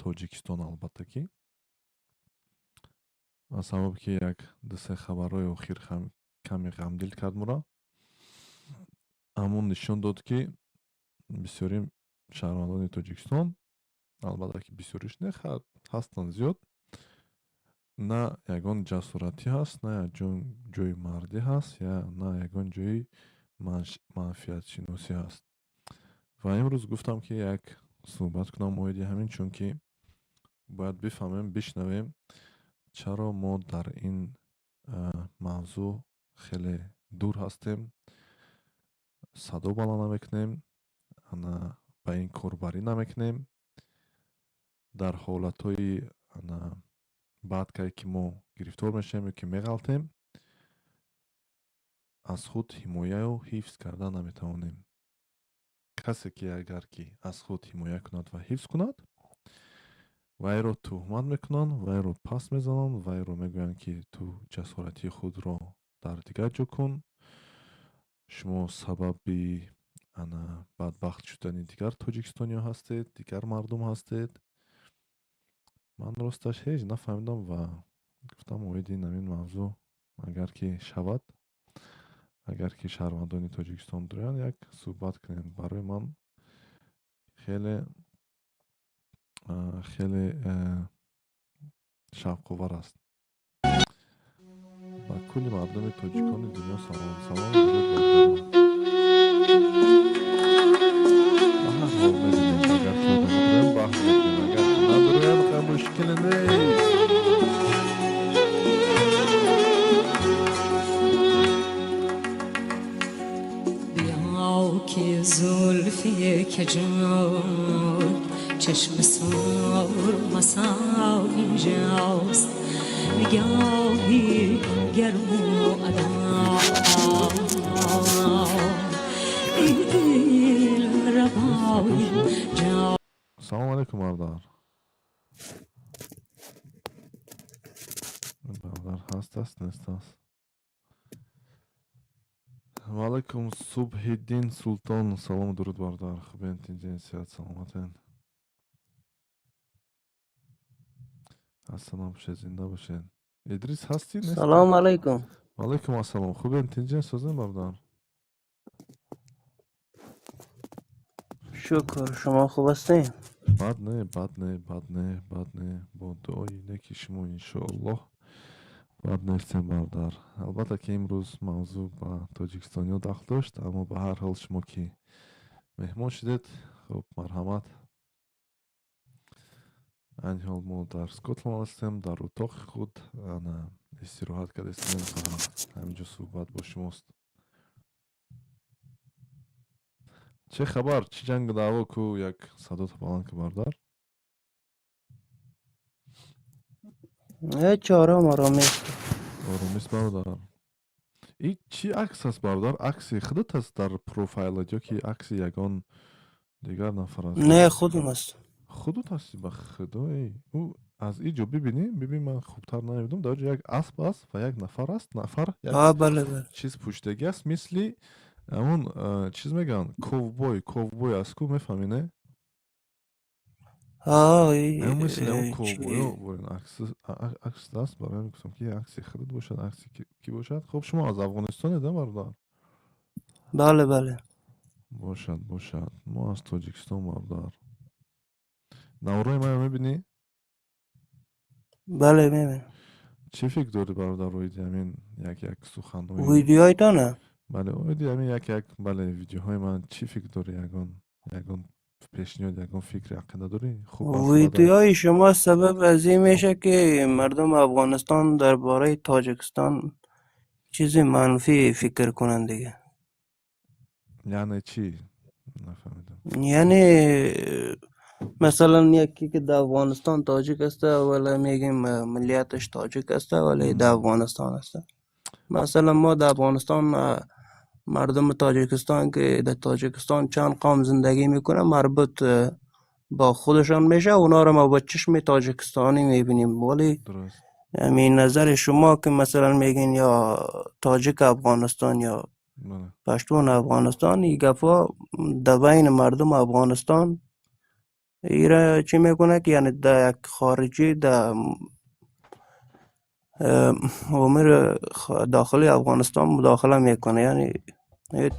тоҷикистон албатта ки аз сабабе ки як дусе хабарҳои охир каме ғамдил кард муро, ҳамон нишон дод ки бисёри шаҳрвандони тоҷикистон, албатта ки бисёриш не ҳастанд зиёд, на ягон ҷасоратӣ ҳаст, на ягон ҷои мардӣ ҳаст, на ягон ҷои манфиатшиносӣ ҳаст. Ва имрӯз гуфтам ки як суҳбат кунам оиди ҳамин, чунки бояд бифаҳмем, бишнавем чаро мо дар ин мавзӯъ хеле дур ҳастем, садо баланд намекунем, ба ин корбарӣ намекунем. Дар ҳолатҳои баъд ки мо гирифтор мешавем ё ки меғалтем, аз худ ҳимояю ҳифз карда наметавонем. касе ки агар ки аз худ ҳимоя кунад ва ҳифз кунад, вайро тӯҳмат мекунанд, вайро паст мезананд, вайро мегӯянд ки ту ҷасоратии худро дар дигар ҷо кун, шумо сабаби бадбахт шудани дигар тоҷикистониё ҳастед, дигар мардум ҳастед. ман росташ ҳеҷ нафаҳмидам ва гуфтам оиди намин мавзӯъ агар ки шавад, агар ки шаҳрвандони тоҷикистон дуранд, як суҳбат кунем. барои ман хеле шавқовар аст. ба кулли мардуми тоҷикони дунё салом. Салом, дуруд бар шумо. ба ҳар ҳол мебинем, агар ки одам дуранд баҳс мекунем, агар ки надуранд ха мушкиле нест. که زلفی که جان چشم سر مسا اینجاست، نگاهی گرم و ادا ای دل ربای جان. سلام علیکم بردار. بردار هست است نیست است. وعلیکم صبح‌الدین سلطان. سلام درود بردار. خوبین؟ تنجین سیاد سلامتین. السلام بشه، زنده باشین. ادریس هستی؟ سلام علیکم. وعلیکم السلام. خوبین؟ تنجین سوزین بردار. شکر، شما خوب هستین؟ بد نه با دعای نکی شما انشاءالله бад нестем бардар. албатта ки имрӯз мавзӯъ ба тоҷикистониё дахл дошт, аммо ба ҳар ҳол шумо ки меҳмон шудед, خب مرحمت. این حال ما در سکاتلند هستیم، در اتاق خود انا استراحت کردیم تا همینجا صحبت با شماست. چه خبر؟ چی جنگ دعوا کو یک صدا بلند که بردار؟ هیچ آرام آرومیست برادر. این چی عکس است برادر؟ عکسی خودت است در پروفایلت یا که عکس یگان دیگر نفر است؟ نه خودم است. خودت هستی به خدای. او از اینجا ببین من خوبتر نمیدونم. در اینجا یک اسب است و یک نفر است. نفر یک بله چیز پشتگی است، مثلی همون چیز میگن کووبوی است کو، میفهمی همون مثل همون کووبوی ها برین عکس دست برای من گفتم که عکسی خودت باشد، عکسی کی باشد. خب شما از افغانستان ده برادر؟ بله باشد ما از تاجیکستان برادر. نوروی من میبینی؟ بله میبینم چی فکر داری برادر روی همین یک سخنوی؟ ویدیوهای تانه بله اویدی همین یک بله ویدیوهای من چی فکر داری؟ یگان پیشنهاد، یگان فکر عقیده داری؟ خوب است بد است؟ ویدیوهای شما سبب از این میشه که مردم افغانستان درباره تاجیکستان چیزی منفی فکر کنند دیگه. یعنی چی؟ نفهمیدم. یعنی مثلا یکی که در افغانستان تاجیک است ولی میگیم ملیتش تاجیک است ولی در افغانستان است. مثلا ما در افغانستان مردم تاجیکستان که در تاجیکستان چند قوم زندگی میکنه مربوط با خودشان میشه، اونا رو ما با چشم تاجیکستانی میبینیم. ولی درست. همین نظر شما که مثلا میگین یا تاجیک افغانستان یا بله. پشتون افغانستان، این گفا در بین مردم افغانستان ایره چی میکنه که یعنی در یک خارجی در امور داخلی افغانستان مداخله میکنه، یعنی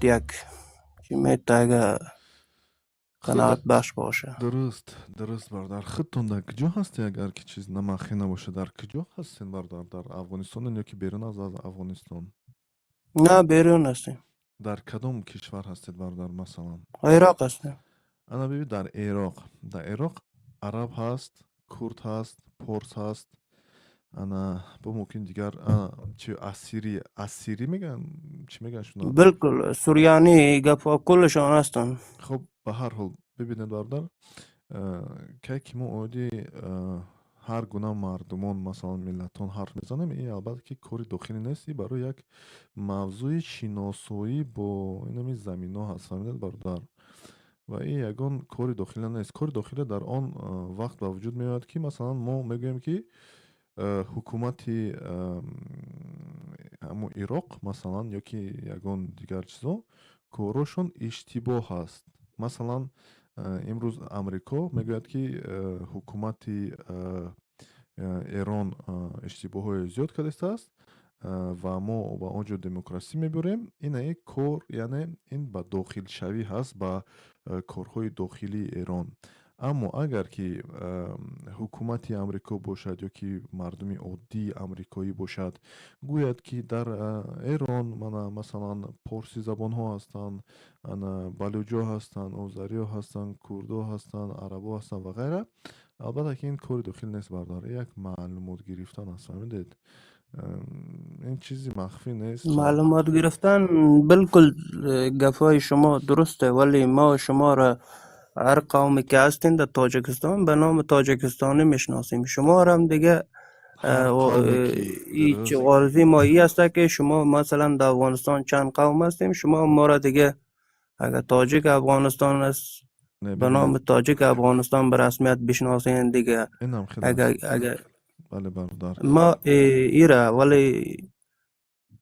یک چی میتاگه قناعت بخش باشه. درست برادر. خودتون در کجا هستی اگر که چیز نمخی نباشه؟ در کجا هستین برادر؟ در افغانستان یا که بیرون از افغانستان؟ نه بیرون هستیم. در کدام کشور هستید برادر؟ مثلا عراق هستیم. انا ببین در عراق عرب هست، کرد هست، پارس هست، انا با ممکن دیگر چی اسیری میگن، چی میگن شما؟ بالکل سوریانی گفا کلشان هستن. خب به هر حال ببینید برادر، که ما اومدی هر گونه مردمان مثلا ملتان حرف میزنیم، این البته که کاری داخلی نیستی، برای یک موضوع شناسایی با اینمی زمین ها هست، فهمیدید برادر؟ و این یگان کاری داخلی نیست. کاری داخلی در آن وقت به وجود میاد که مثلا ما میگویم که حکومتی همون عراق مثلا یا که یگان دیگر چیزا کارشون اشتباه هست. مثلا امروز امریکا میگوید که حکومتی ایران اشتباه زیاد کرده است و ما با آنجا دموکراسی میبریم. این یک کار یعنی این با داخل شوی هست با کارهای داخلی ایران. اما اگر که حکومتی امریکا باشد یا که مردم عادی امریکایی باشد گوید که در ایران مثلا پارسی زبان ها هستند، بلوچا هستند، آذری هستند، کردها هستند، عربا هستند و غیره، البته که این کار داخل نیست برادر، یک معلومات گرفتن است، فهمیدید؟ این چیزی مخفی نیست. معلومات گرفتن بالکل گفای شما درسته، ولی ما شما را هر قومی که هستین در تاجیکستان به نام تاجیکستانی میشناسیم. شما را هم دیگه هیچ غرضی ما ای است که شما مثلا در افغانستان چند قوم هستیم، شما ما را دیگه اگر تاجیک افغانستان است به نام تاجیک افغانستان به رسمیت بشناسین دیگه. اگر بله برادر ما ایره، ولی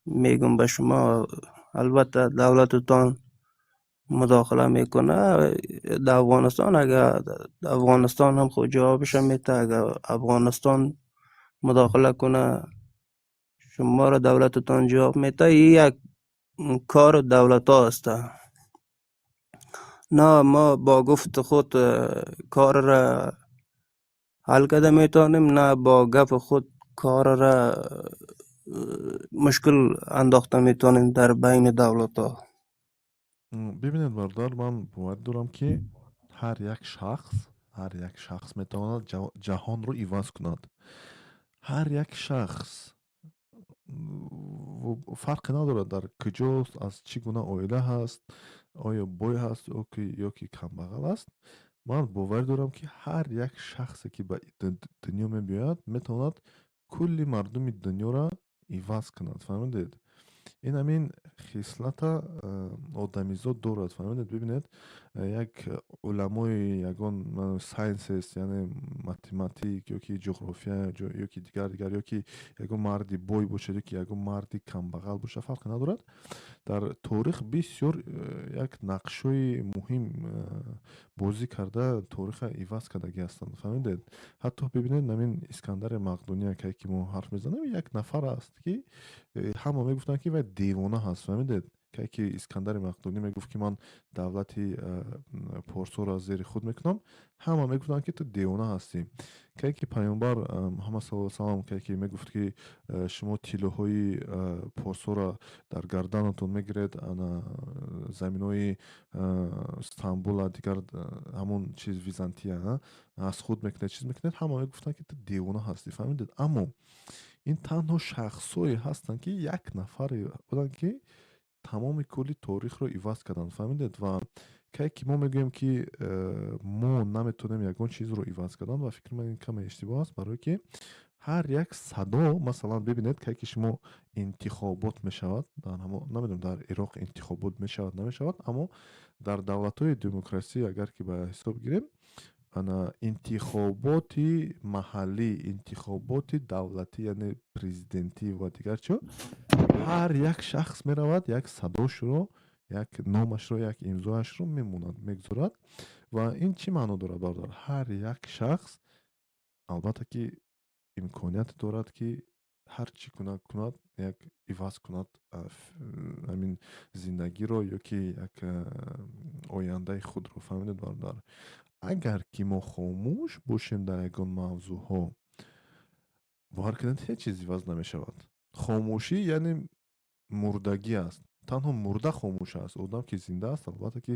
میگم به شما البته دولتتان مداخله میکنه در افغانستان، اگر افغانستان هم خود جوابش میده، اگر افغانستان مداخله کنه شما را دولتتان جواب میده. این یک کار دولت ها است. نه ما با گفت خود کار را حل کرده میتونیم، نه با گفت خود کار را مشکل انداخته میتونیم در بین دولت ها. ببینید برادر، من باید دارم که ҳар як шахс метавонад ҷаҳонро иваз кунад. ҳар як шахс фарқе надорад дар куҷост, аз чӣ гуна оила ҳаст, оё бой ҳаст ё ки камбағал аст. Ман бовар дорам, ки ҳар як шахсе, ки ба дунё мебиёяд, метавонад кулли мардуми дунёро иваз кунад. Фаҳмидед? ин ҳамин хислата одамизод дорад. Фаҳмидед? Бибинед, як уламои ягон сайнсист, яъне математик ё ки ҷуғрофия ё ки дигар ё ки ягон марди бой бошад ё ки ягон марди камбағал бошад, фарқе надорад. Дар торих бисёр як нақшҳои муҳим бозӣ карда торихро иваз кардагӣ ҳастанд. Фаҳмидед? Ҳатто бибинед, намин Искандари Мақдуния ки мо ҳарф мезанем, як нафар аст, ки ҳама мегуфтанд, ки вай девона ҳаст. Фаҳмидед? Ки Искандари Мақдунӣ мегуфт, ки ман давлати порсоро аз зери худ мекунам, ҳама мегуфтанд, ки ту девона ҳастӣ. Ки Пайғамбар Муҳаммад саллаллоҳу алайҳи ва саллам ки мегуфт, ки шумо тиллоҳои порсоро дар гарданатон мегиред, ана заминои Стамбула, дигар ҳамон чиз Византия аз худ мекунед, чиз мекунед, ҳама мегуфтанд, ки ту девона ҳастӣ. Фаҳмидед? Аммо ин танҳо шахсое ҳастанд, ки як нафаре буданд, ки тамоми кулли торихро иваз карданд. Фаҳмидед? Ва ки мо мегӯем, ки мо наметавонем ягон чизро иваз кардан, ва фикр ман ин каме иштибоҳ аст, барое ки ҳар як садо, масалан бибинед, ки шумо интихобот мешавад, намедонам дар Ироқ интихобот мешавад, намешавад, аммо дар давлатҳои демократӣ агар ки ба ҳисоб гирем, интихоботи маҳаллӣ, интихоботи давлатӣ, яъне президентӣ ва дигар чо, ҳар як шахс меравад, як садошро, як номашро, як имзояшро мемонад, мегузорад. Ва ин чӣ маъно дорад, бародар? Ҳар як шахс албатта ки имконият дорад, ки ҳар чӣ кунад, як иваз кунад ҳамин зиндагиро ё ки як ояндаи худро. Фаҳмидед, бародар? Агар ки мо хомӯш бошем дар ягон мавзӯъҳо, бовар кунед, ҳеҷ чиз иваз намешавад. Хомӯшӣ яъне мурдагӣ аст. Танҳо мурда хомӯш аст. Одам ки зинда аст, албатта ки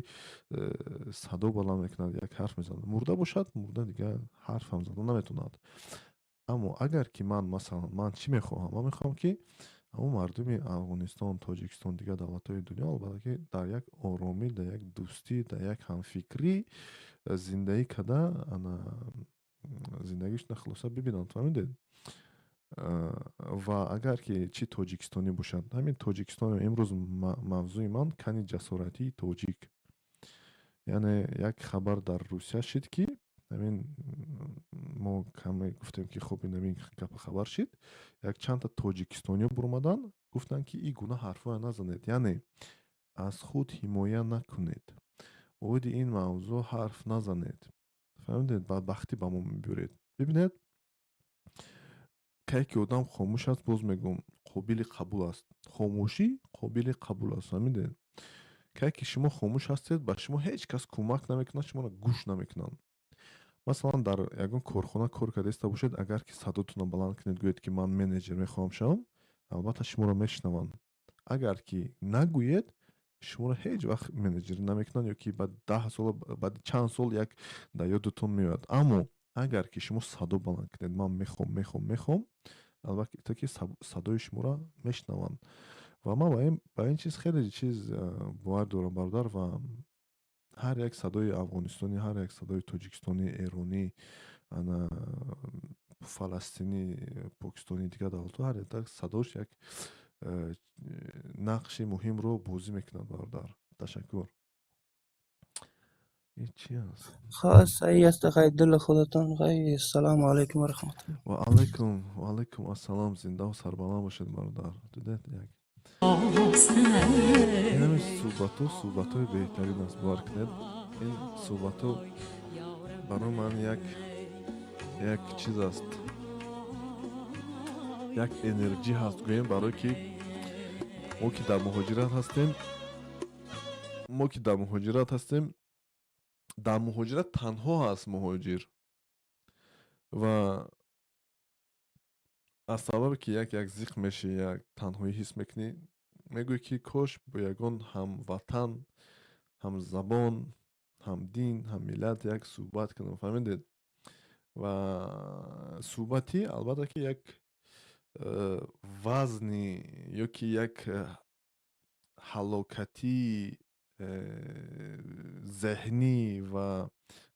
садо баланд мекунад, як ҳарф мезанад. Мурда бошад, мурда дигар ҳарф ҳам задан наметавонад. Аммо агар ки масалан ман чӣ мехоҳам? Ман мехоҳам, ки ҳамон мардуми Афғонистон, Тоҷикистон, дигар давлатҳои дунё, албатта ки дар як оромӣ, дар як дӯстӣ, дар як ҳамфикрӣ зиндагӣ карда, зиндагишона хулоса бибинанд. Фаҳмидед? Ва агар ки чӣ тоҷикистонӣ бошад, ҳамин тоҷикистон, имрӯз мавзӯи ман кани ҷасоратии тоҷик. Яъне як хабар дар Русия шид, ки ҳамин мо каме гуфтем, ки хуб ин ҳамин гапа хабар шид. Як чандта тоҷикистониё бурмаданд, гуфтанд, ки ин гуна ҳарфҳоро назанед, яъне аз худ ҳимоя накунед, оиди ин мавзӯъ ҳарф назанед. Фаҳмидед? бадбахтӣ ба мо мебиёред. Бибинед, ки одам хомӯш аст, боз мегӯм, қобили қабул аст. Хомӯшӣ қобили қабул аст. Фаҳмидед? ки шумо хомӯш ҳастед, ба шумо ҳеҷ кас кӯмак намекунад, шуморо гӯш намекунанд. Масалан, дар ягон корхона кор кардаиста бошед, агар ки садотонро баланд кунед, гӯед, ки ман менеҷер мехоҳам шавам, албатта шуморо мешунаванд. Агар ки нагӯед, шуморо ҳеҷ вақт менеҷерӣ намекунанд, ё ки баъди 10 сол, баъди чанд сол як дар ёдатон меояд. Аммо агар ки шумо садо баланд кунед, ман мехоҳам, албатта ки садои шуморо мешунаванд. ва ман ба ин чиз хеле чиз бовар дорам, бародар. Ва ҳар як садои афғонистонӣ, ҳар як садои тоҷикистонӣ, эронӣ, фаластинӣ, покистонӣ, дигар давлатҳо, ҳар як садош як нақши муҳимро бозӣ мекунад, бародар. Ташаккур. ин чӣ аст? саҳӣ аст. хай дили худатон. Хай ассалому алайкум ва раҳматуллоҳ. ва алайкум ассалом. Зиндаву сарбаланд бошед, бародар. Дидед, як ин ҳамин суҳбатҳои беҳтарин аст. бовар кунед, ин суҳбатҳо барои ман як чиз аст, як энерҷӣ ҳаст, гӯем, барое ки мо ки дар муҳоҷират ҳастем, дар муҳоҷират танҳо ҳаст муҳоҷир. Ва аз сабабе ки як зиқ мешӣ, як танҳоӣ ҳис мекунӣ, мегӯӣ, ки кош бо ягон ҳамватан, ҳамзабон, هم دین هم ملت یک صحبت کنم فهمیدید و صحبتی البته که یک وزنی یا که یک حلاکتی ذهنی و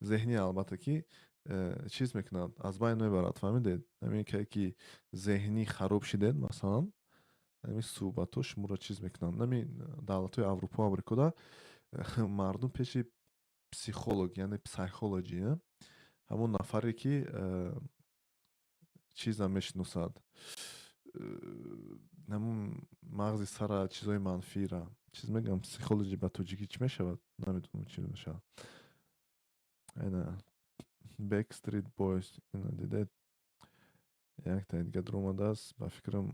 ذهنی البته که چیز میکنند از بین میبرد فهمیدید همین که ذهنی خراب شده مثلا همین صحبتو شما را چیز میکنند همین دولت‌های اروپا و امریکا دا مردم پیش پسیخولوگ یعنی پسیخولوژی همون نفری که چیز هم میشناسد همون مغزی سر چیزای منفی را چیز میگم پسیخولوژی به توجیکی چی میشود نمیدونم چی میشود اینا Backstreet Boys اینا دیدید یک تا دیگه در اومده است به فکرم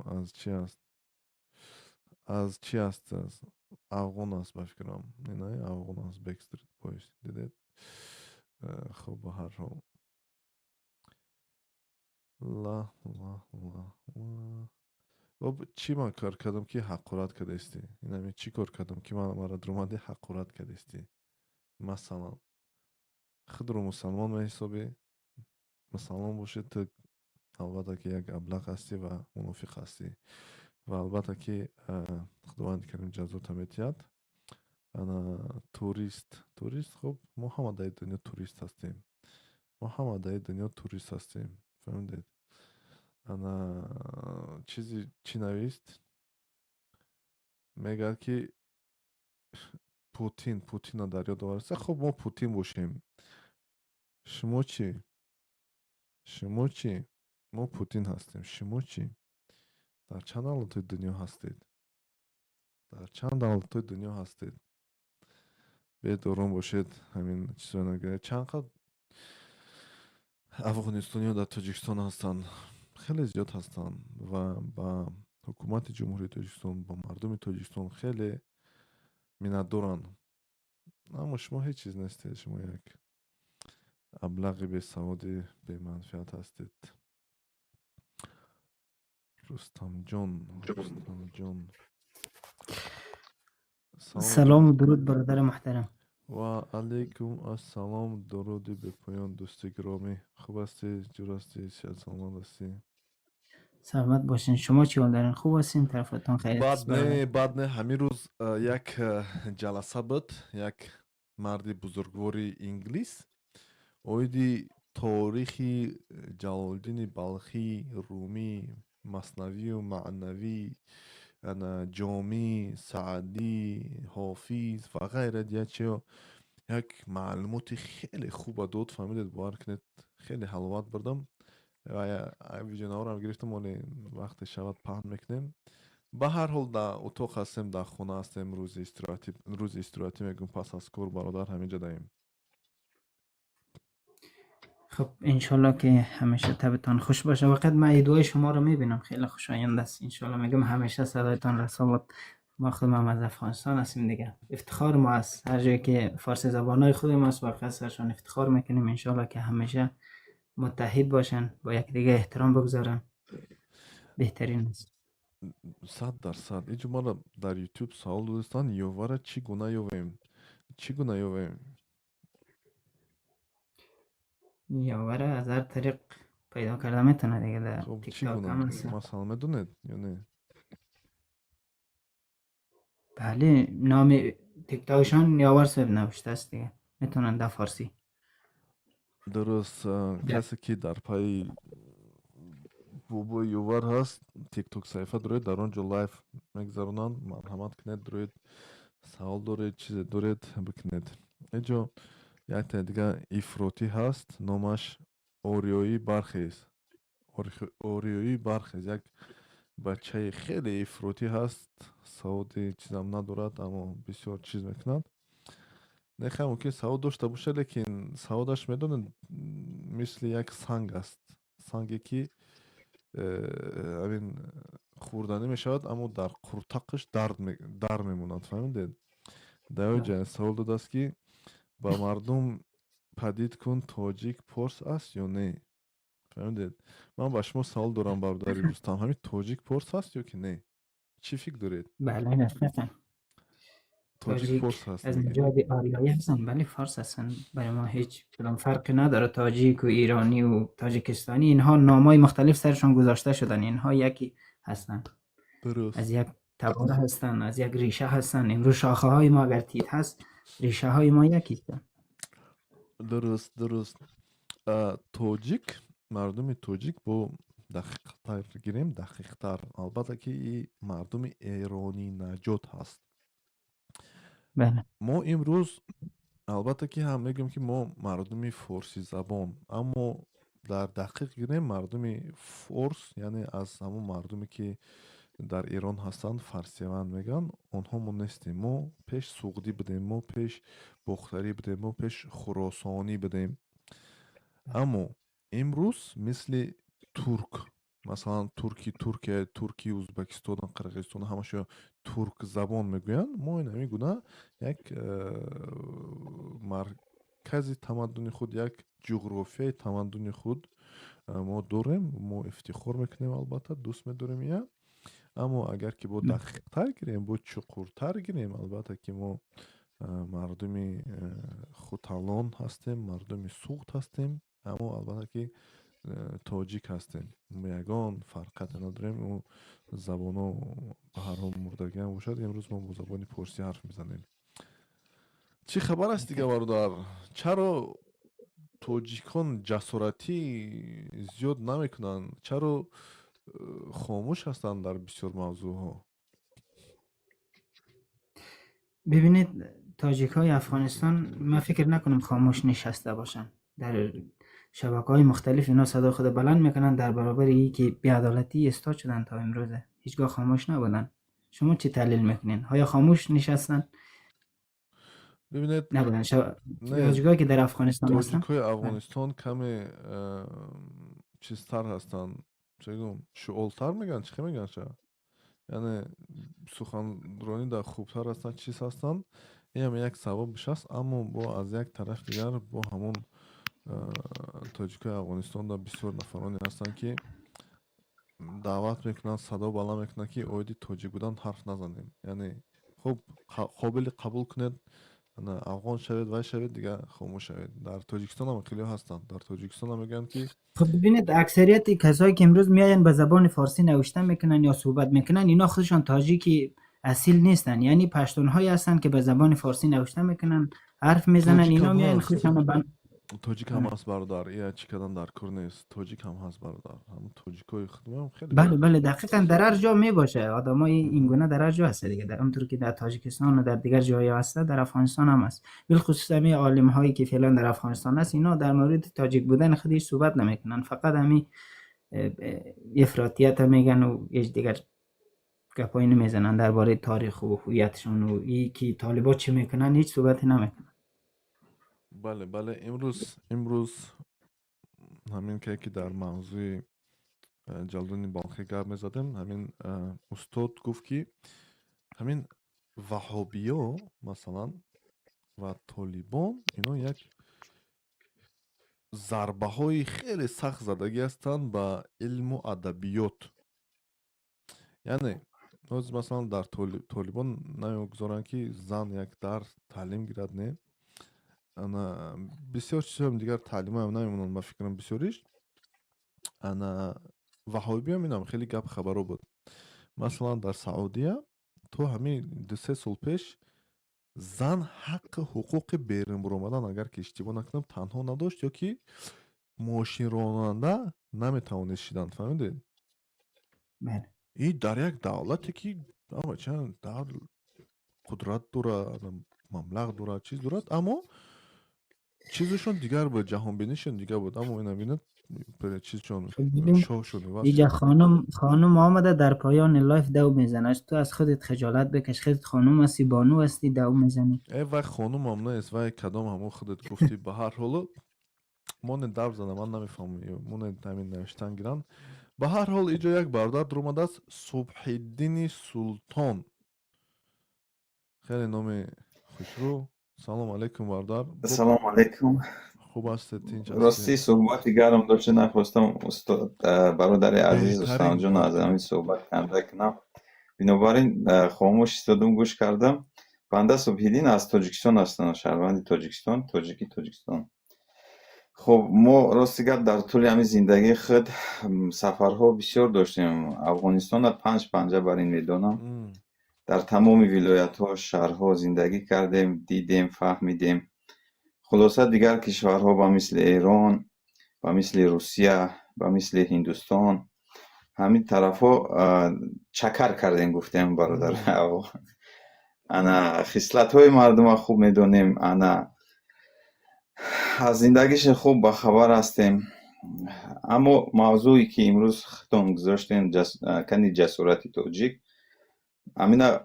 از چی است افغان است به فکرم اینا افغان است Backstreet Boys دیدید خب به هر حال لا لا لا لا خب چی من کار کردم که حقارت کردستی این همین چی کار کردم که من مرا در اومده حقارت کردستی مثلا خود رو مسلمان به حسابی مسلمان باشید تو البته که یک ابلق هستی و منافق هستی و البته که خداوند کریم جزات میتید انا توریست خب ما همه در دنیا توریست هستیم ما همه در دنیا توریست هستیم فهمیدید انا چیزی چی نویست میگه که پوتین رو در یاد آورسته خب ما پوتین باشیم شما چی ما پوتین هستیم شما چی در چند دولت دنیا هستید در چند دولت دنیا هستید به آرام باشید همین چیزا نگه چند قد افغانستانی در تاجیکستان هستند خیلی زیاد هستند و با حکومت جمهوری تاجیکستان با مردم تاجیکستان خیلی منتدارن اما شما هیچ چیز نیستید شما یک ابلغ به سواد به منفعت هستید رستم جان سلام و درود برادر محترم و علیکم السلام درودی به پایان دوست گرامی خوب هستی جور هستی صحت سلامت هستی سلامت باشین شما چی حال دارین خوب هستین طرفتان خیریت است برادر بعد نه همین روز یک جلسه بود یک مرد بزرگواری انگلیس اویدی تاریخی جلالدین بلخی رومی مثنوی و معنوی جامی سعدی حافظ و غیره دیگه چه یک معلومات خیلی خوب داد فهمیدید باور کنید خیلی حلاوت بردم و ویدیو رو هم گرفتم ولی وقت شود پهن میکنیم به هر حال در اتاق هستیم در خانه هستیم روز استراحتی میگم پس از کار برادر همینجا داریم خب انشالله که همیشه طبتان خوش باشه وقت من ایدوهای شما رو میبینم خیلی خوشایند است انشالله میگم همیشه صدایتان رسالت ما خودم از افغانستان هستیم دیگه افتخار ما است هر جایی که فارسی زبانای خودم است واقعا سرشان افتخار میکنیم انشالله که همیشه متحد باشن با یکدیگه احترام بگذارن بهترین است 100% اینجا ما را در یوتیوب سوال دادستان یوواره چی گونه یوویم یاوره از هر طریق پیدا کرده میتونه دیگه در خب تیک چی تاک گونه هم هست مثلا میدونید یا نه بله نام تیک تاکشان یاور صاحب نوشته است دیگه میتونن در فارسی درست کسی که در پای بابا یوور هست تیک توک صفحه دارید در آنجا لایف میگذارونند مرحمت کنید دارید سوال دارید چیز دارید بکنید اینجا یک تا دیگه افراطی هست نامش اوریوی برخیز اوریوی برخیز یک بچه خیلی افراطی هست سعودی چیزم ندارد اما بسیار چیز میکند نخیر ممکن سعود داشته باشه لیکن سعودش میدونید مثل یک سنگ است سنگی که همین خوردنی میشود اما در قرتقش درد میموند فهمیدید در اوجه سوال داده است که با مردم پدید کن تاجیک پرس است یا نه فهمیدید من با شما سوال دارم برادر رستم همین تاجیک پرس است یا که نه چی فکر دارید بله رفیقم تاجیک فارس تاجیک هست از میگی. نژاد آریایی هستن، ولی فارس هستن. برای ما هیچ کدام فرقی نداره، تاجیک و ایرانی و تاجیکستانی اینها نامای مختلف سرشان گذاشته شدن، اینها یکی هستن، درست از یک تبار هستن، از یک ریشه هستن. امروز شاخه های ما اگر تیت هست، ریشه های ما یکی هستن. درست. توجیک، мардуми тоҷик бо дақиқтар гирем, дақиқтар албатта ки и мардуми эронӣ наҷот ҳаст. بله мо имрӯз албатта ки ҳам мегӯем ки мо мардуми форсизабон, аммо дар дақиқ гирем мардуми форс, яъне аз ҳамон мардуме ки дар Ирон ҳастанд, фарсияванд мегӯянд, онҳо мо нестем. Мо пеш суғдӣ будем, мо пеш бохтарӣ будем, мо пеш хуросонӣ будем. аммо имрӯз мисли турк, масалан Туркия, Туркии Узбекистон, Қирғизистон ҳамаша туркзабон мегӯянд. Мо ин ҳамин гуна як маркази тамаддуни худ, як ҷуғрофияи тамаддуни худ мо дорем. Мо ифтихор мекунем, албатта дӯст медорем ия. аммо агар ки бо дақиқтар гирем, бо чуқуртар гирем, албатта ки мо мардуми хуталон ҳастем, мардуми суғд ҳастем. аммо албатта ки тоҷик ҳастем. мо ягон фарқате надорем. ӯ забоно ба ҳар ҳол мурдагиам бошад. имрӯз мо бо забони форсӣ ҳарф мезанем. чӣ хабар аст дига бародар? чаро тоҷикон ҷасоратӣ зиёд намекунанд? чаро خاموش هستند در بسیار موضوعها؟ ببینید تاجیک های افغانستان من فکر نکنم خاموش نشسته باشن. در شبکه های مختلف اینا صدا خود بلند میکنن در برابر این که بی‌عدالتی استاد شدن. تا امروزه هیچگاه خاموش نبودن. شما چی تحلیل میکنین؟ آیا خاموش نشستن؟ ببینید نبودن. تاجیکایی که در افغانستان هستن، تاجیکای افغانستان کمی چیزتر هستند. چگم شعولتر میگن، چی میگن شا؟ یعنی سخنرانی در خوبتر هستن، چیز هستن. این هم یک سببش هست. اما با از یک طرف دیگر با همون تاجیکای افغانستان در بسیار نفرانی هستن که دعوت میکنن، صدا بالا میکنن که اویدی تاجیک بودن حرف نزنیم. یعنی خب قابل قبول کنید افغان شوید و شوید دیگه خاموش شوید. در تاجیکستان هم خیلی هستن. در تاجیکستان هم میگن که خب ببینید اکثریت کسایی که امروز میاین به زبان فارسی نوشته میکنن یا صحبت میکنن، اینا خودشان تاجیکی اصیل نیستن. یعنی پشتونهایی هستن که به زبان فارسی نوشته میکنن، حرف میزنن. اینا میاین خودشان توجیک هم هست برادر. یا چی کردن در کار نیست. توجیک هم هست برادر. همون توجیکای خودم هم خیلی بله دقیقاً در هر جا میباشه. آدمای این گونه در هر جا هست دیگه. در همونطور که در تاجیکستان و در دیگر جاهای هست، در افغانستان هم هست. بالخصوص همین عالم هایی که فعلا در افغانستان هست، اینا در مورد تاجیک بودن خودش صحبت نمیکنن. فقط همین افراطیت میگن و هیچ دیگر گپایی نمیزنن درباره تاریخ و هویتشون و این که طالبان چی میکنن هیچ صحبتی نمیکنن. بله امروز همین که در موضوع جلدونی بانخی گپ میزدیم، همین استاد گفت که همین وهابیا مثلا و طالبان اینا یک ضربه های خیلی سخت زدگی هستند به علم و ادبیات. یعنی مثلا در طالبان نمیگذارن که زن یک درس تعلیم گیرد. نه انا بسیار چیزام دیگر تعلیم هم نمیمونن. من فکرم بسیاریش انا وهابی هم اینم خیلی گپ خبرو بود. مثلا در سعودیه تو همین 2-3 سال پیش زن حق حقوق بیرون برآمدن اگر که اشتباه نکنم تنها نداشت یا که ماشین راننده نمیتوانست شدن. فهمیدید؟ بله. این در یک دولتی که چند قدرت داره، مملکت داره، چیز داره، اما چیزشون دیگر بود، جهان بینیشون دیگر بود. اما اینا بینید پر چیزشون شو شده. اینجا خانم آمده در پایان لایف دو میزنه. تو از خودت خجالت بکش. خودت خانم هستی، بانو هستی، دو میزنی. ای وای خانم هم نیست، وای کدام همون خودت گفتی. به هر حال من دو زدم، من نمیفهمم. من همین نوشتن گیرن. به هر حال اینجا یک برادر در اومده است، صبح‌الدین سلطان. خیلی نام خوشرو. سلام علیکم برادر. سلام علیکم. خوب هستید؟ راستی صحبتی گرم داشته نخواستم استاد برادر عزیز استاد جان از همین صحبت کنده کنم. بنابراین خاموش ایستادم گوش کردم. بنده صبحیدین از تاجیکستان هستم، شهروند تاجیکستان، تاجیکستان. خب ما راستی گپ در طول همین زندگی خود سفرها بسیار داشتیم. افغانستان را 5 پنجه بر این میدانم. در تمام ولایت ها، شهرها زندگی کردیم، دیدیم، فهمیدیم. خلاصه دیگر کشورها با مثل ایران، با مثل روسیه، با مثل هندوستان، همین طرف ها چکر کردیم گفتیم برادر. انا خصلت های مردم ها خوب میدونیم، انا از زندگیش خوب با خبر هستیم. اما موضوعی که امروز خطون گذاشتین کنی جسارت تاجیک، امینا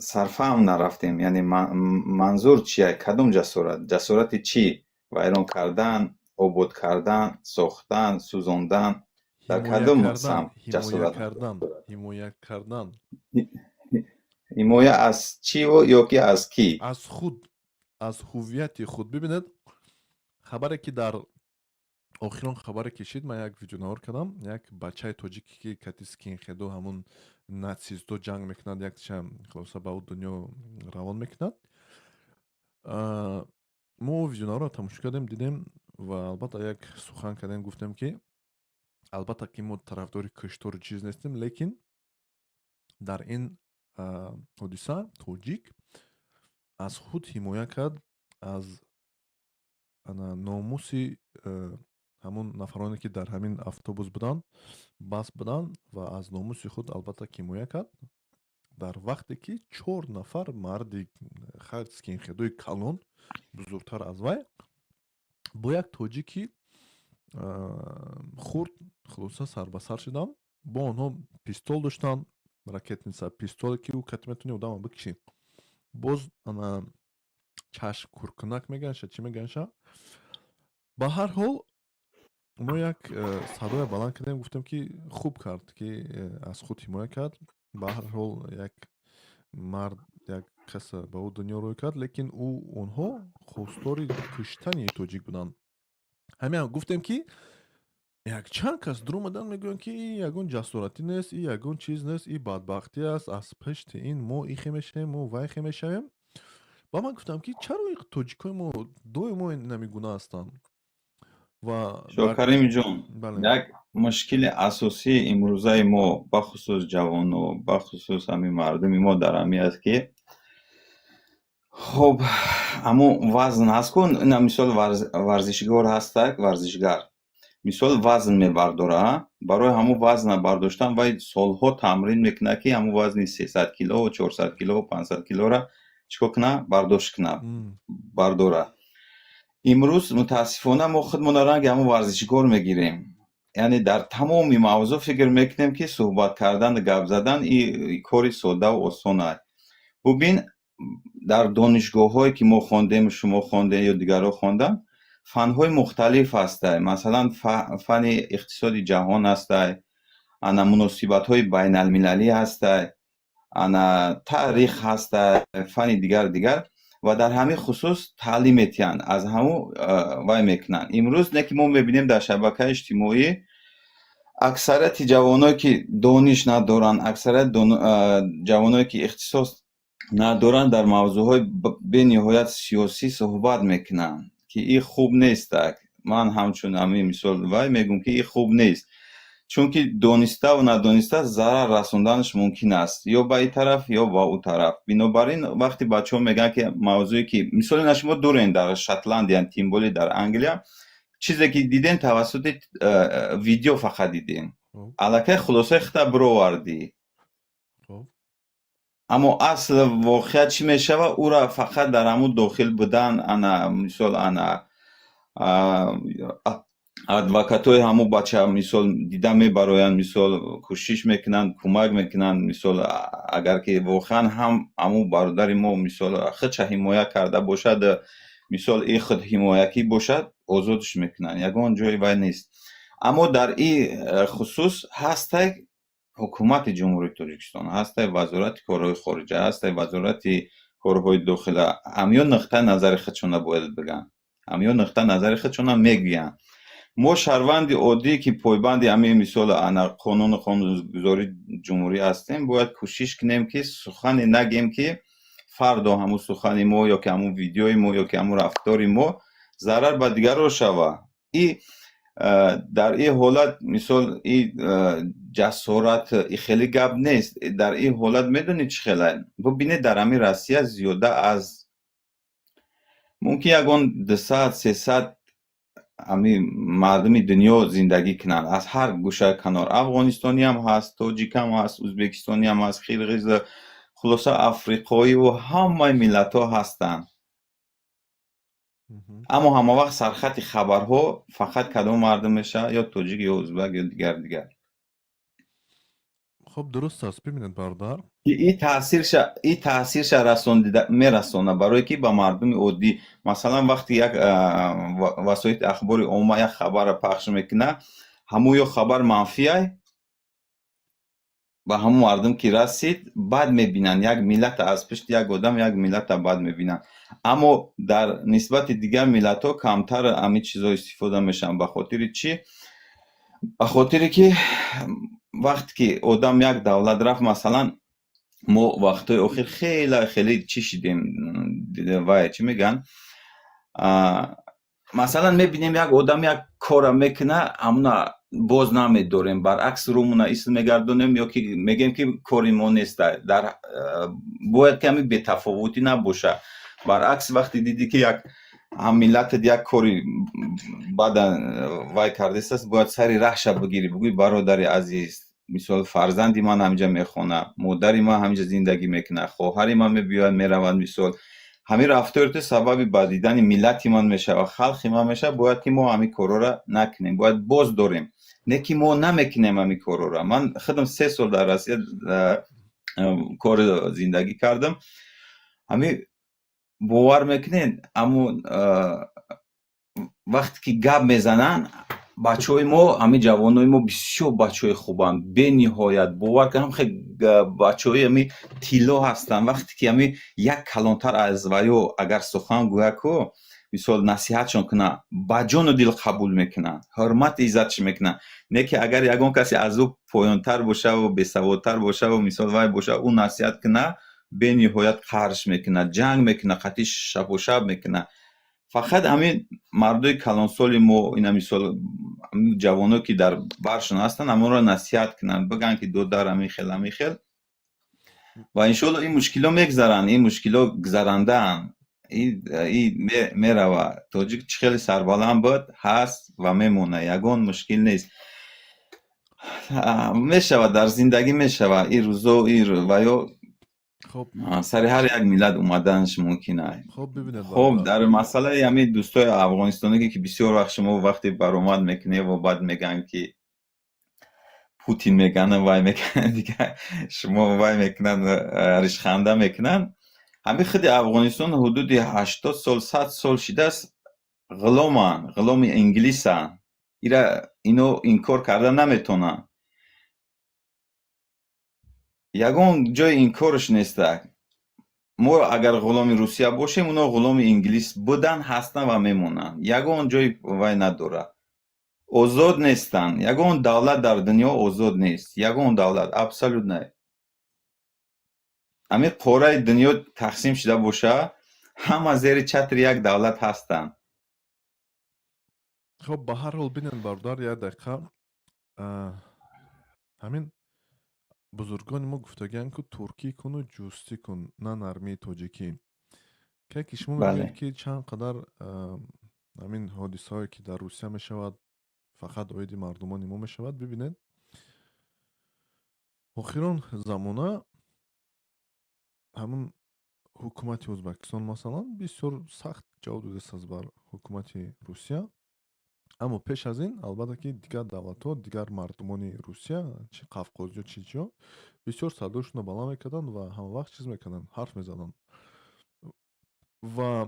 صرفه هم نرفتیم. یعنی منظور چیه؟ کدوم جسارت؟ جسارت چی؟ ویران کردن، آباد کردن، ساختن، سوزاندن، در کدوم سمت جسارت؟ حمایت کردن. حمایت از چی و یا که از کی؟ از خود، از هویت خود. ببینید خبری که در آخران خبر کشید، من یک ویدیو نوار کردم، یک بچه تاجیکی که کاتیسکین خدو همون ناتسیستو جنگ میکند، یک چم خلاصه با دنیا روان میکند. ما ویدیو نوار رو تماشا کردیم، دیدیم و البته یک سخن کردیم، گفتیم که البته که ما طرفدار کشتار چیز نیستیم، لیکن در این حادثه تاجیک از خود حمایت کرد، از ناموسی همون نفرانی که در همین اتوبوس بودن بس بودن و از ناموس خود البته حمایت کرد، در وقتی که 4 نفر مرد خاطسکین خدوی کلون بزرگتر از وی با یک تاجیکی خورد، خلاصه سر به سر شدن. با آنها پیستول داشتن، رکتنیسا پیستول که او کتی میتونی ادام بکشی. باز چشم کرکنک میگنشه، چی میگنشه. با هر حال ما یک صدای بلند کردیم، گفتیم که خوب کرد که از خود حمایت کرد. به هر حال یک مرد، یک کس به او دنیا روی کرد، لیکن اونها خواستار کشتن تاجیک بودن. همین گفتیم که یک چند کس در اومدن میگن که این یگون جسارتی نیست، این یگون چیز نیست، این بدبختی است، از پشت این ما ایخی میشیم، ما ویخی میشیم. با من گفتم که چرا این تاجیکای ما دوی ما نمیگونه هستن؟ و کریم جون، بله. یک مشکل اساسی امروزه ما بخصوص جوان و بخصوص همین مردم ما در همی است که خب اما وزن هست کن. نه مثال ورزشگار هسته، ورزشگر مثال وزن میبرداره، برای همون وزن برداشتن و سالها تمرین میکنه که همون وزن 300 کیلو و 400 کیلو و 500 کیلو را چیکار کنه؟ برداشت کنه، برداره. امروز متاسفانه ما خودمون رنگ همون ورزشکار میگیریم. یعنی در تمام موضوع فکر میکنیم که صحبت کردن، گپ زدن این کاری ساده و آسانه. ببین در دانشگاه هایی که ما خواندیم، شما خوانده یا دیگرها خواندن، فن های مختلف هسته. مثلا فن اقتصاد جهان هسته، انا مناسبت های بین المللی هسته، انا تاریخ هسته، فن دیگر و در همین خصوص تعلیم میتین از همو وای میکنن. امروز نه که ما میبینیم در شبکه اجتماعی اکثریت جوانایی که دانش ندارن، اکثریت جوانایی که اختصاص ندارن در موضوعهای به نهایت سیاسی صحبت میکنن که این خوب نیست. من همچون همین مثال وای میگم که این خوب نیست، چون که دانسته و ندانسته ضرر رسوندنش ممکن است، یا به این طرف یا به اون طرف. بنابراین وقتی بچه ها میگن که موضوعی که مثلا شما دورین در شتلند یا تیمبولی در انگلیا، چیزی که دیدین توسط ویدیو فقط دیدین، الکه خلاصه خطا برآوردی، اما اصل واقعیت چی میشه و او را فقط در همون داخل بودن. انا مثال انا ادوکاتای همون بچه مثال دیدم میبراین، مثال کوشش میکنن، کمک میکنن. مثال اگر که واقعا همون برادر ما مثال خودش حمایت کرده باشد، مثال این خود حمایتی باشد، آزادش میکنن، یگان جای وای نیست. اما در این خصوص هسته حکومت جمهوری تاجیکستان، هسته وزارت کارهای خارجه، هسته وزارت کارهای داخله، همیان نقطه نظر خودشون باید بگن، همیان نقطه نظر خودشون میگن. ما شهروند عادی که پایبند همین مثال انا قانونگذاری جمهوری هستیم، باید کوشش کنیم که سخن نگیم که фардо ҳамун сухани мо ё ки ҳамун видеои мо ё ки ҳамун рафтори мо зарар ба дигарро шава. дар ин ҳолат мисол ҷасорат хеле гап нест. Дар ин ҳолат медонед чӣ хела бубинед дар ҳамин Россия зиёда аз мумкин ягон 200-300 ҳамин мардуми дунё зиндагӣ кунанд. Аз ҳар гӯшаи канор. Афғонистониам ҳаст, тоҷикам ҳаст, ӯзбекистониам ҳаст, қирғиз, хулоса африқоиву ҳамаи миллатҳо ҳастанд. аммо ҳамавақт сархати хабарҳо фақат кадом мардум мешавад, ё тоҷик ё ӯзбек ё дигар. خب درست است. ببینید برادر، این تاثیرش میرسونه برای که به مردم عادی. مثلا وقتی یک وسایل اخبار عامه یک خبر پخش میکنه، همون یا خبر منفی به همون مردم که رسید بعد میبینن یک ملت از پشت یک آدم یک ملت بعد میبینن. اما در نسبت دیگر ملت ها کمتر همین چیزا استفاده میشن. به خاطر چی؟ به خاطر که وقتی که آدم یک دولت رفت، مثلا ما وقتای اخیر خیلی چی شدیم و چی میگن، مثلا میبینیم یک آدم یک کار میکنه امنا باز نمیداریم، برعکس رومون اسم میگردونیم یا که میگیم که کاری ما نیست. در باید کمی بی‌تفاوتی نباشه. برعکس وقتی دیدی که یک هم ملت یک کاری بعد وای کرده است، باید سری رهش بگیری، بگوی برادر عزیز، مثال فرزندی من همینجا میخونه، مادری من همینجا زندگی میکنه، خواهری من میبیاد میرود، مثال همین رفتار سبب بدیدن ملتی من میشه و خلقی من میشه. باید که ما همین کارا را نکنیم، باید باز داریم، نه که ما نمیکنیم همین کارا را. من خودم 3 سال در روسیه کار زندگی کردم. همین باور میکنین، اما وقتی که گپ میزنن بچهای ما، همین جوانای ما بسیار بچهای خوبن، به نهایت باور کنم خیلی بچهای همین تیلا هستن. وقتی که همین یک کلانتر از ویو اگر سخن گویا کو مثال نصیحتشون کنه، با جان و دل قبول میکنن، حرمت عزتش میکنن. نه که اگر یگان کسی از او پایانتر باشه و بی‌سوادتر باشه و مثال وای باشه اون نصیحت کنه، به نهایت قهرش میکنه، جنگ میکنه، قطعی شب و شب میکنه. فقط همین مردای کلانسال ما، اینا مثال جوانو که در برشون هستن، همون را نصیحت کنن، بگن که دو در همین خیل و انشالله این مشکل ها میگذرن. این مشکل ها گذرنده هن. این میروه. تاجیک خیلی سربلند بود هست و میمونه، یگان مشکل نیست. میشود در زندگی میشود این روزا و یا خب سر هر یک ملت اومدنش ممکنه. خب ببینید خب در مسئله همین دوستای افغانستانی که بسیار وقت شما وقتی برآمد میکنه و بعد میگن که پوتین میگن وای میکنن دیگه، شما وای میکنن ریشخنده میکنن. همین خود افغانستان حدود 80 سال 100 سال شده است غلام انگلیسن. اینو انکار کردن نمیتونن. یگان جای این کارش نیسته. ما اگر غلام روسیه باشیم، اونا غلام انگلیس بودن، هستن و میمونن. یگان جای وای نداره. آزاد نیستن. یگان دولت در دنیا آزاد نیست. یگان دولت ابسولوت نه. همین قاره دنیا تقسیم شده باشه، همه زیر چتر یک دولت هستن. خب به هر حال ببینید برادر، یک دقیقه همین بزرگان ما گفتگن که ترکی کن و جستی کن، نه نرمی تاجیکی. که شما می‌بینید که چند قدر همین حادثه هایی که در روسیه می شود فقط عاید مردمان ما می شود. ببینید آخران زمانه همون حکومت ازبکستان مثلا بسیار سخت جواب داده است بر حکومت روسیه. اما پیش از این البته که دیگر دولت ها، دیگر مردمان روسیه، چه قفقازی چه جا، بسیار صداشون رو بالا میکردن و همه وقت چیز میکردن، حرف میزدن. و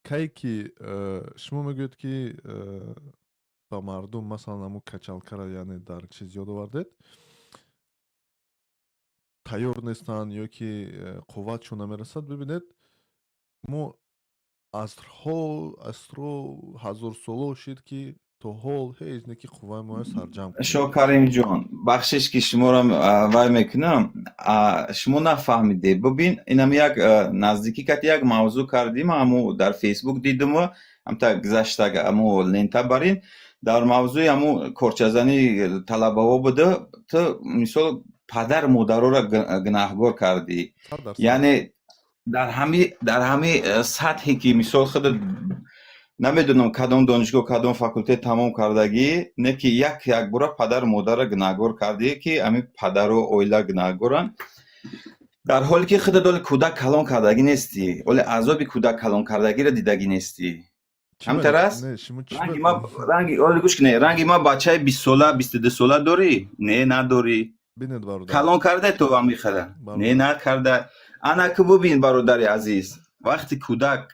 کی که شما میگوید که با مردم مثلا همون کچلکر یعنی در چیز یاد آوردید تیار نیستن یا که قوتشون نمیرسد. ببینید ما عصرها هزار ساله شد که то ҳол ҳеҷ неки қувваи моя сарҷам кунед. شوکریم جان بخشش که شما را وای میکنم شما نفهمیده ببین اینم یک نزدیکی که یک موضوع کردیم امو در فیسبوک دیدم و هم تا گذشته امو لینتا برین در موضوع امو کورچزنی طلبه ها بوده تو مثال پدر مادر را گناهگار کردی 100%. یعنی در همه سطحی که مثال خود نمیدونم کدام دانشگاه کدام فاکولته تمام کردگی نه که یک بار پدر مادر را گناهگار کردی که همین پدر و اویلا گناهگارن در حالی که خود دل کودک کلان کردگی نیستی ولی عذاب کودک کلان کردگی را دیدگی نیستی همطور است نه شما چی رنگی ما رنگی گوش کنه رنگی ما بچه 20 ساله 22 ساله داری نه نداری بینید برادر کلان کرده تو هم میخره نه نکرده انا که ببین برادر عزیز وقتی کودک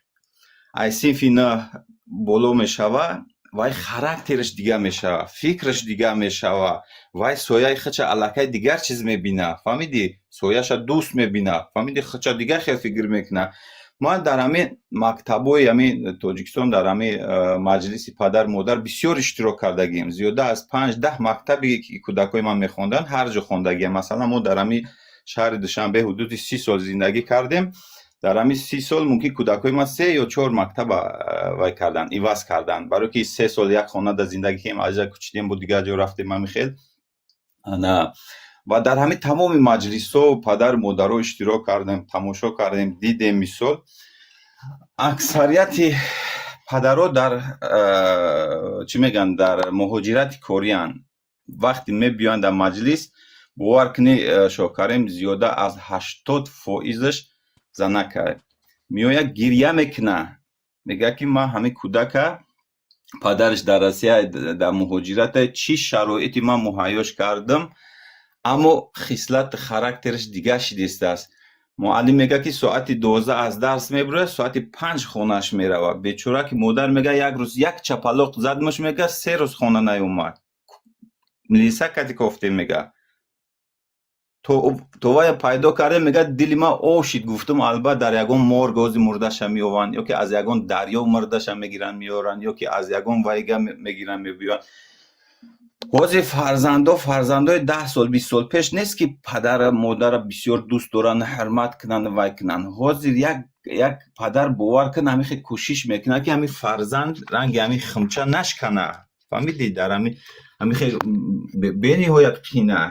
ای صنفی نه боло мешава вай характериш дига мешава фикраш дига мешава вай сояи хача аллакай дигар чиз мебина фаҳмиди сояша дӯст мебина фаҳмиди хача дигар хел фикр мекуна ма дар ҳамин мактабҳои ҳамин тоҷикистон дар ҳамин маҷлиси падар модар бисёр иштирок кардагием зиёда аз 5-10 мактаби ки кӯдакои ман мехонданд ҳар ҷо хондагиам масалан мо дар ҳамин шаҳри душанбе ҳудуди 30 сол зиндагӣ кардем дар ҳамин 30 сол мумкин кӯдакои ман 3 ё 4 мактаб вай карданд иваз карданд барои ки 3 сол як хонада зиндагӣ кардем аз як кучидем бо дигар ҷо рафтем ҳамихел ва дар ҳамин тамоми маҷлисҳо падар модарҳо иштирок кардем тамошо кардем дидем мисол аксарияти падарҳо дар чӣ мегӯянд дар муҳоҷирати корианд вақте мебиёянд дар маҷлис бовар кунӣ шокарем зиёда аз 80% занакай меояд гирья мекуна мегӯяд ки ман ҳамин кӯдака падараш дар Россия дар муҳоҷирата чӣ шароити ман муҳайёш кардам аммо хислати характераш дигар шидистааст муаллим мегӯяд ки соати 12 аз дарс мебурад соати 5 хонааш меравад бечора ки модар мегӯяд як рӯз як чапалоқ задмаш мегӯяд 3 рӯз хона наомад милиса кати кофте мегӯяд то вая пайдо кардем мегӯяд дили ман ошид гуфтам албат дар ягон мор гози мурдаша меованд ё ки аз ягон дарё мурдаша мегиранд меоранд ё ки аз ягон вайга мегиранд мебиёнд ҳозир фарзандои 10 сол 20 сол пеш нест ки падара модара бисёр дӯст доранд ҳурмат кунанд вай кунанд ҳозир як падар бовар кун ҳамин хел кӯшиш мекунад ки ҳамин фарзанд ранги ҳамин химча нашкана фаҳмидӣ дар ҳамин хел бениҳоят қина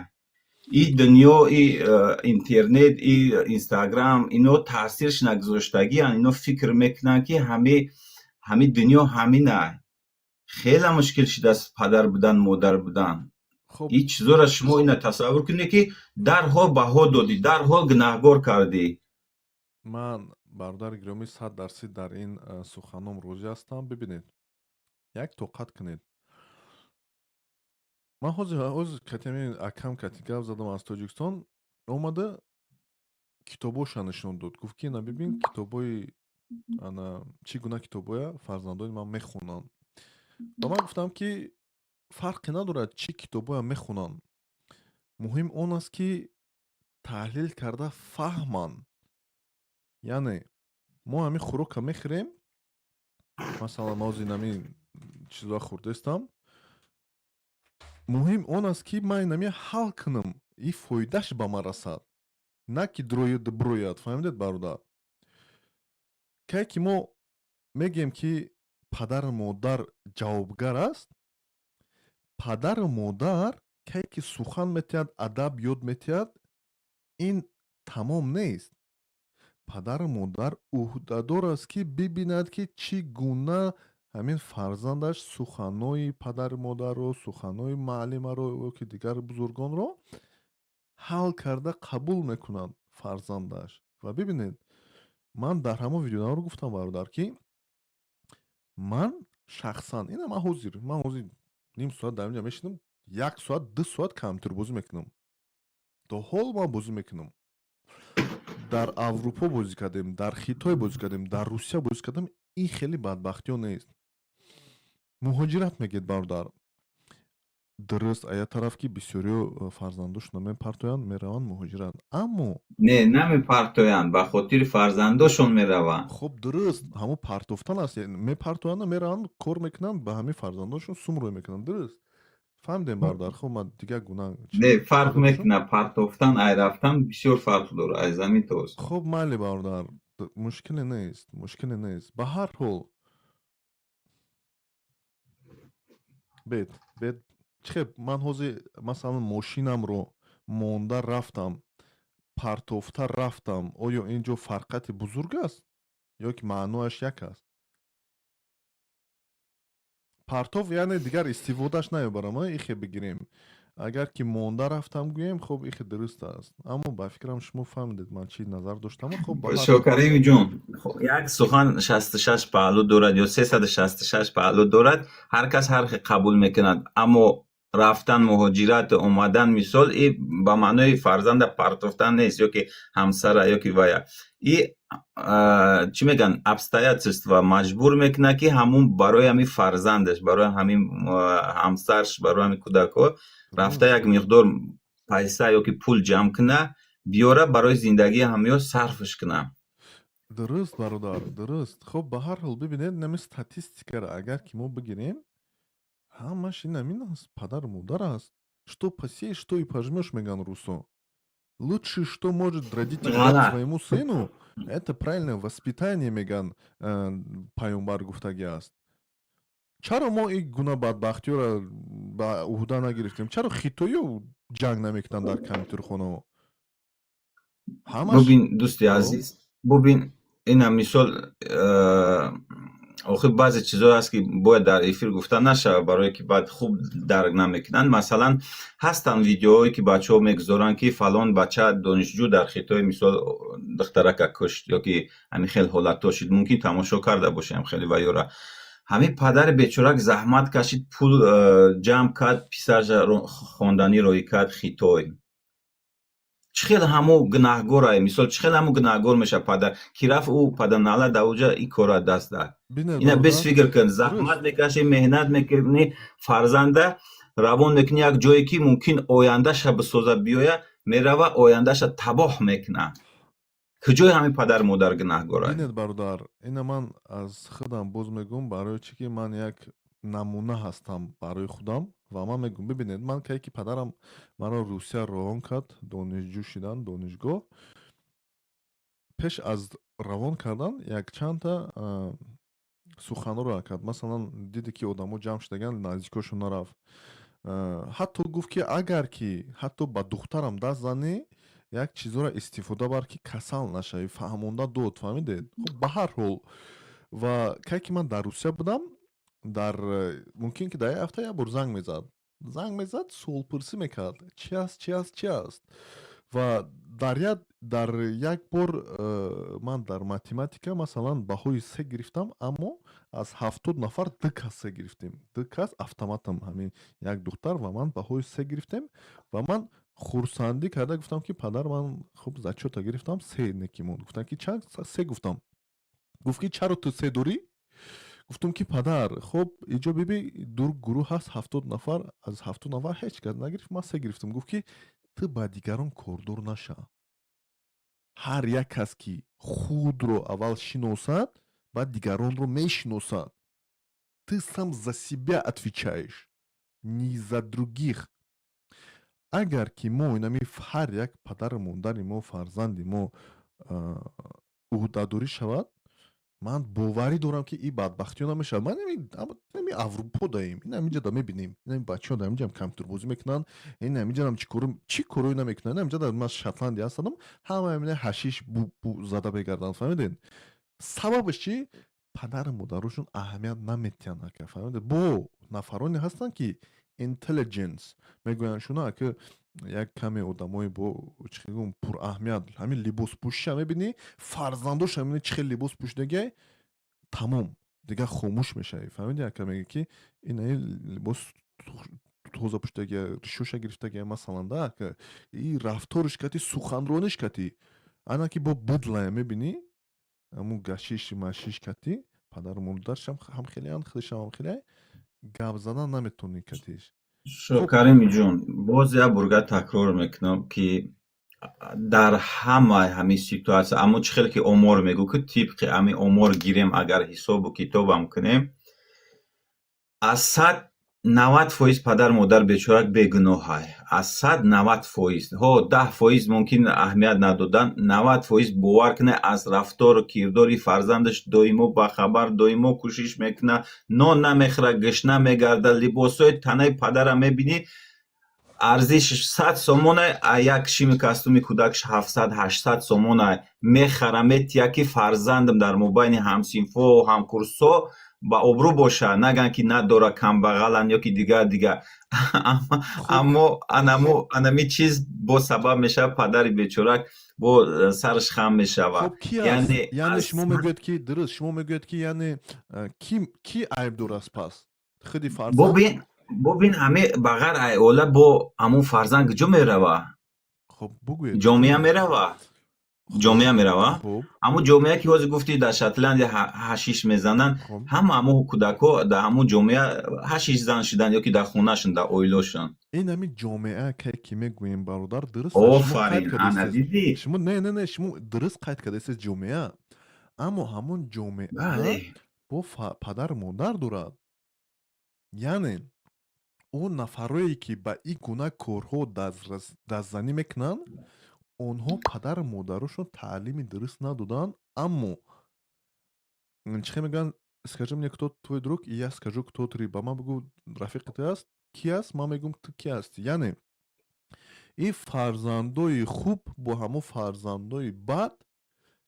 и дунё и интернет и инстаграм ино таъсирш нагузоштагианд ино фикр мекунанд ки ҳамин дунё ҳамина хеле мушкил шудааст падар будан модар будан ин чизора шумо ина тасаввур кунед ки дарҳол баҳо додӣ дарҳол гунаҳгор кардӣ ман бародари гиромӣ 100% дар ин суханом розӣ ҳастам бибинед як тоқат кунед ман ҳозир катами акам кати гап задам аз тоҷикистон омада китобоша нишон дод гуфт ки ина бибин китобои ана чӣ гуна китобоя фарзандони ман мехонанд ва ман гуфтам ки фарқе надорад чӣ китобоя мехонанд муҳим он аст ки таҳлил карда фаҳманд яъне мо ҳамин хӯрока мехӯрем масалан мо зинамин чизоа хӯрдестам муҳим он аст ки ман инамия ҳал кунам и фоидаш ба ман расад на ки дрояд брояд фаҳмидед бародар кай ки мо мегем ки падару модар ҷавобгар аст падару модар кай ки сухан метиҳад адаб ёд метиҳад ин тамом нест падару модар ӯҳдадор аст ки бибинад ки чӣ гуна ҳамин фарзандаш суханои падару модарро суханои муаллимаро ё ки дигар бузургонро ҳал карда қабул мекунад фарзандаш ва бибинед ман дар ҳамон видеонамо гуфтам бародар ки ман шахсан ина ман ҳозир ним соат дар инҷа мешинам 1 соат 2 соат компютер бозӣ мекунам то ҳол ман бозӣ мекунам дар Аврупо бозӣ кардем дар Хитой бозӣ кардем дар Русия бозӣ кардем ин хеле бадбахтиё нест муҳоҷират мегӯяд бародар дуруст ая тараф ки бисёриё фарзандошона мепартоянд мераванд муҳоҷират, аммо не намепартоянд, ба хотири фарзандошон мераванд. хуб дуруст ҳамон партофтан аст, мепартоянду мераванд кор мекунанд, ба ҳамин фарзандонашон сумрӯй мекунанд, дуруст фаҳмидем бародар. хуб ман дигар гуна не фарқ мекунад, партофтан ай рафтан бисёр фарқ дорад, ай замин то осмон. хуб майли бародар, мушкиле нест. Ба ҳар ҳол бед чихеб ман ҳозир масалан мошинамро монда рафтам, партофта рафтам, оё ин ҷо фарқати бузург аст ё ки маънояш як аст? партов яъне дигар истифодааш намебарам, ихе бигирем. Агар ки монда рафтам гӯем, хуб ихе дуруст аст, аммо ба фикрам шумо фаҳмидед ман чӣ назар доштам. Хуб ба ҳар ҳол шокареми ҷон, як сухан 66 паҳлӯ дорад ё 366 паҳлӯ дорад, ҳар кас ҳар хел қабул мекунад, аммо рафтан муҳоҷират омадан мисол и ба маънои фарзанда партофтан нест, ё ки ҳамсара ё ки вая и чӣ мегӯянд обстоятельств маҷбур мекунад ки ҳамун барои ҳамин фарзандаш, барои ҳамин ҳамсарш, барои ҳамин кӯдакҳо рафта як миқдор пайса ё ки пул ҷамъ кунад, биёра барои зиндагии ҳамён сарфш кунад. дуруст бародар, дуруст. Хуб ба ҳар ҳол бибинед нами статистикаро агар ки мо бигирем, ҳамаш ин ҳамин аст, падару модар аст. Что посеешь, что и пожмешь, мегӯянд русо. Лучше, что может родитель дать Ғалат. своему сыну, это правильное воспитание, мегӯянд паёнбар гуфтагӣ аст. Чаро мо ин гуна бадбахтиёро ба уҳда нагирифтем? Чаро хитоиё ҷанг намекунанд дар компютерхонаҳо? Ҳамаш бубин дӯсти азиз, бубин ина мисол охир баъзе чизҳое ҳаст ки бояд дар эфир гуфта нашавад, барое ки баъд хуб дарк намекунанд. Масалан ҳастанд видеоҳое ки бачаҳо мегузоранд ки фалон бача донишҷӯ дар Хитой мисол духтарака кушт ё ки ҳамин хел ҳолатҳо шуд, мумкин тамошо карда бошем хеле вайёра. ҳамин падари бечорак заҳмат кашид, пул ҷамъ кард, писарша хонданӣ роҳӣ кард Хитой. чӣ хел ҳамо гунаҳгорае, мисол чӣ хел ҳамо гунаҳгор мешавад падар ки рафт ӯ падарнала давҷа ин кора даст дад. Ина бес фикр кун, заҳмат мекашӣ, меҳнат мекунӣ, фарзанда равон мекунӣ як ҷое ки мумкин ояндаша бисоза биёя, мерава ояндаша табоҳ мекуна. куҷои ҳамин падару модар гунаҳгоранд? бинед бародар, ина ман аз худам боз мегӯям, барои чӣ ки ман як намуна ҳастам барои худам ва ман мегӯям бибинед, ман кае ки падарам маро Русия равон кард, донишҷӯ шудан донишгоҳ, пеш аз равон кардан якчандта суханҳоро кард. Масалан диде ки одамо ҷамъ шудаганд, наздикошон нарафт. ҳатто гуфт ки агар ки ҳатто ба духтарам даст занӣ, як чизҳоро истифода бар ки касал нашавӣ, фаҳмонда дод, фаҳмидед? Хуб ба ҳар ҳол ва кае ки ман дар Русия будам, дар мумкин ки дар як ҳафта як бор занг мезад, суолпурсӣ мекард, чӣ аст? Ва дар як бор ман дар математика масалан баҳои 3 гирифтам, аммо аз 70 нафар 2 кас 3 гирифтем. 2 кас автоматам, ҳамин як духтар ва ман баҳои 3 гирифтем ва ман хурсандӣ карда гуфтам ки падар ман хуб зачёта гирифтам, 3 неки монд. Гуфтам ки чанд? 3 гуфтам. Гуфт ки чаро ту 3 дорӣ? Гуфтам ки падар хуб инҷо бибин ду гурӯҳ ҳаст, 70 нафар, аз 70 нафар ҳеҷ кас нагирифт, ман 3 гирифтам. Гуфт ки ту ба дигарон кордор наша. ҳар як кас ки худро аввал шиносад, баъд дигаронро мешиносад. Ты сам за себя отвечаешь, не за других. Агар ки мо инами ҳар як падару модари мо, фарзанди мо уҳдадорӣ шавад, ман боварӣ дорам ки ин бадбахтиё намешавад. Ман нами Аврупо даем, ин ҳаминҷода мебинем, ин ҳамин бачаҳо дар ҳаминҷа компютербозӣ мекунанд, ин ҳаминҷа чӣ корое намекунанд. Ин ҳаминҷа ман Шотландия ҳастам, ҳама ҳамин ҳашиш бу зада мегарданд, фаҳмидед? Сабабаш чӣ? Падару модарошон аҳамият наметиҳанд, ака, фаҳмидед? Бо нафароне ҳастанд ки intelligence мегӯянд шуно, ака як каме одамои бо чӣ хел гӯям пураҳамият, ҳамин либоспӯшиша мебинӣ, фарзандоша мебинӣ чӣ хел либос пӯшидагӣ, тамом, дигар хомӯш мешавӣ. Фаҳмидӣ, ака мега ки ин либос тоза пӯшидагӣ, ришоша гирифтагӣ, масалан да, ака ин рафториш кати, суханрониш кати, ана ки бо будлая мебинӣ, ҳамун гашиш машиш кати, падару модаршам ҳам хелеянд, худашам ҳам хеле, гап задан наметавонӣ катиш. خب Карими ҷон, боз як бурга такрор мекунам, ки дар ҳамаи ситуатсия аммо чӣ хеле ки омор мегӯ, ки тибқи ҳамин омор гирем, агар ҳисобу китобам кунем, аз 100 90% падар модар бечорак бегуноҳай. Аз 100 90%. ҳо 10% мумкин аҳамият надодан, 90% бовар кунай аз рафтору кирдори фарзандаш доимо бахабар, доимо кӯшиш мекуна, нон намехӯрад, гушна мегарда, либосҳои танаи падара мебинӣ, арзишаш 100 сомонай, а як шими кастуми кӯдакаш 700 800 сомонай мехара, метия ки фарзандам дар мобайни ҳамсинфҳо ҳамкурсҳо ба обрӯ боша, наган ки надора, камбағалан ё ки дигар. خب Аммо анами чиз бо сабаб мешавад падари бечорак бо сараш хам мешавад. خب کی است؟ Яъне یعنی аз شما میگوید که درست، شما میگوید که یعنی کی عیبدار است پس؟ خودی فرزند؟ бубин ҳамин бағар айола бо ҳамун фарзанд куҷо мерава? خب بگوید ҷомеа мерава? ҷомеа мерава? خب ҳамун ҷомеа ки ҳозир гуфтӣ дар Шотландия ҳашиш мезананд, خب ҳамун кӯдакҳо дар ҳамун ҷомеа ҳашиш зан шуданд ё ки дар хонашон, дар оилашон. این همین جامعه که میگوییم برادر درست است. شما قید Офарин, ана کرده дидӣ? شما نه شما درست قید کرده است جامعه، اما همون جامعه бале. با پدر مادر دارد. یعنی اون نفرایی که به این گونه کارها دستزنی میکنن، اونها پدر مادرشون تعلیم درست ندادن. اما چه میگن؟ скажи мне, кто твой друг, и я скажу, кто ты. Ба ман бигу, рафиқ ты аст? Ки аст? Ман мегум ту ки асти. Яъне ин фарзандои хуб бо ҳамон фарзандои бад,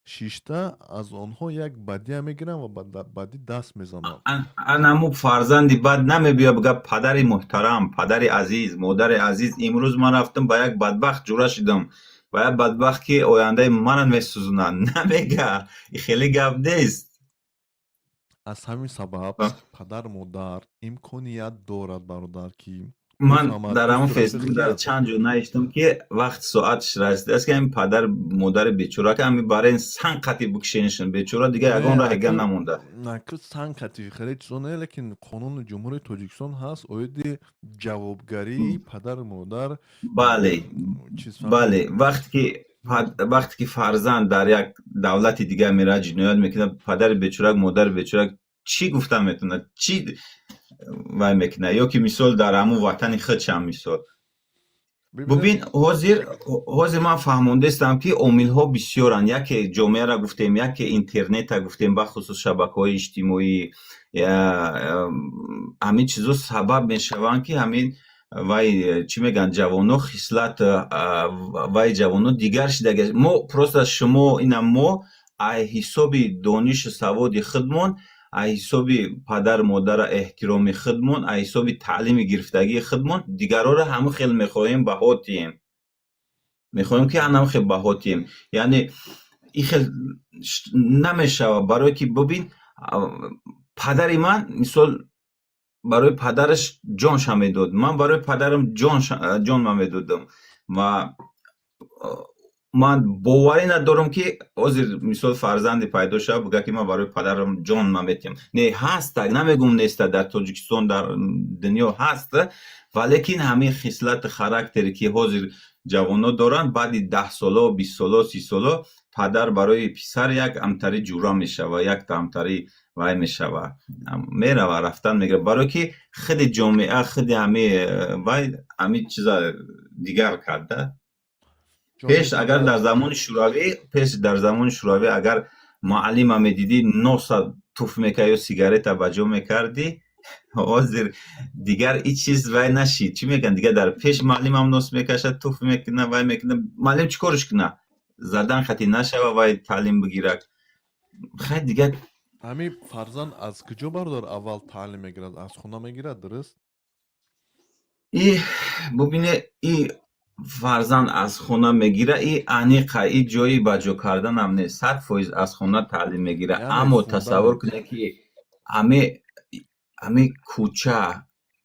шишта аз онҳо як бадия мегиранд ва ба бадӣ даст мезананд. Анаму фарзанди бад намебия бигӯяд падари муҳтарам, падари азиз, модари азиз, имрӯз ман рафтам ба як бадбахт ҷура шудам, ба як бадбахт ки ояндаи манро месӯзонад. Намега, ин хеле гап нест. аз ҳамин сабаб падар модар имконият дорад бародар ки Ман бифаҳмад дар ҳамон дӯсту фейсбук рафиқи дар аст. чанд ҷо навиштам ки вақти соаташ расидааст ки ҳамин падар модари бечора ки ҳамин барои санқати бикшенишон бечора дигар ягон роҳ дигар намонда. наку санқати хеле чизо не, лекин қонуни ҷумҳурии Тоҷикистон ҳаст оиди ҷавобгарии падар модар. Бале, чиз бале, вақте ки фарзанд дар як давлати дигар меравад ҷиноят мекунад, падари бечорак, модари бечорак чӣ гуфта метавонад, чӣ вай мекунад? Ё ки мисол дар ҳамун ватани худшам мисол. Бубин, ҳозир ман фаҳмондаистам ки омилҳо бисёранд. Яке ҷомеаро гуфтем, яке интернетро гуфтем, бахусус шабакаҳои иҷтимоӣ, ҳамин чизо сабаб мешаванд ки ҳамин вай чӣ мегӯянд ҷавоно хислат вай ҷавоно дигар шуда гашт. Мо просто шумо инам мо аз ҳисоби донишу саводи худмон, аз ҳисоби падар модара эҳтироми худмон, аз ҳисоби таълими гирифтагии худмон дигарҳоро ҳамон хел мехоҳем баҳотием. Мехоҳем ки ҳамон хел баҳотием. Яъне ин хел намешавад, барое ки бубин падари ман мисол барои падараш ҷонша медод, ман барои падарам ҷонма медодам ва ман боварӣ надорам ки ҳозир мисол фарзанде пайдо шавад бигӯяд ки ман барои падарам ҷонма метиҳам. Не, ҳаста, намегӯм неста, дар Тоҷикистон, дар дунё ҳаста, валекин ҳамин хислати характере ки ҳозир ҷавоно доранд, баъди 10 сола, 20 сола, 30 сола падар барои писар як амтарӣ ҷура мешавад, як амтарӣ вай мешавад, мерава, рафтан мегирад, барое ки худи ҷомеа, худи вай ҳамин чиза дигар карда. пеш агар дар замони шӯравӣ агар муаллима медидӣ носа туф мекард ё сигарета ба ҷо мекардӣ, ҳозир дигар ин чиз вай нашид. Чӣ мегӯянд дигар дар пеш муаллимам нос мекашад, туф мекунад, вай мекунад, муаллим чӣ корш кунад? Задан хати нашава, вай таълим бигирад. Хай дигар ҳамин фарзанд аз куҷо бародар аввал таълим мегирад? Аз хона мегирад, дуруст? Бубине, ин фарзанд аз хона мегира, ин аниқа, ин ҷои ба ҷо карданам нест. 100% аз хона таълим мегира. Аммо тасаввур кунед ки ҳамин кӯча,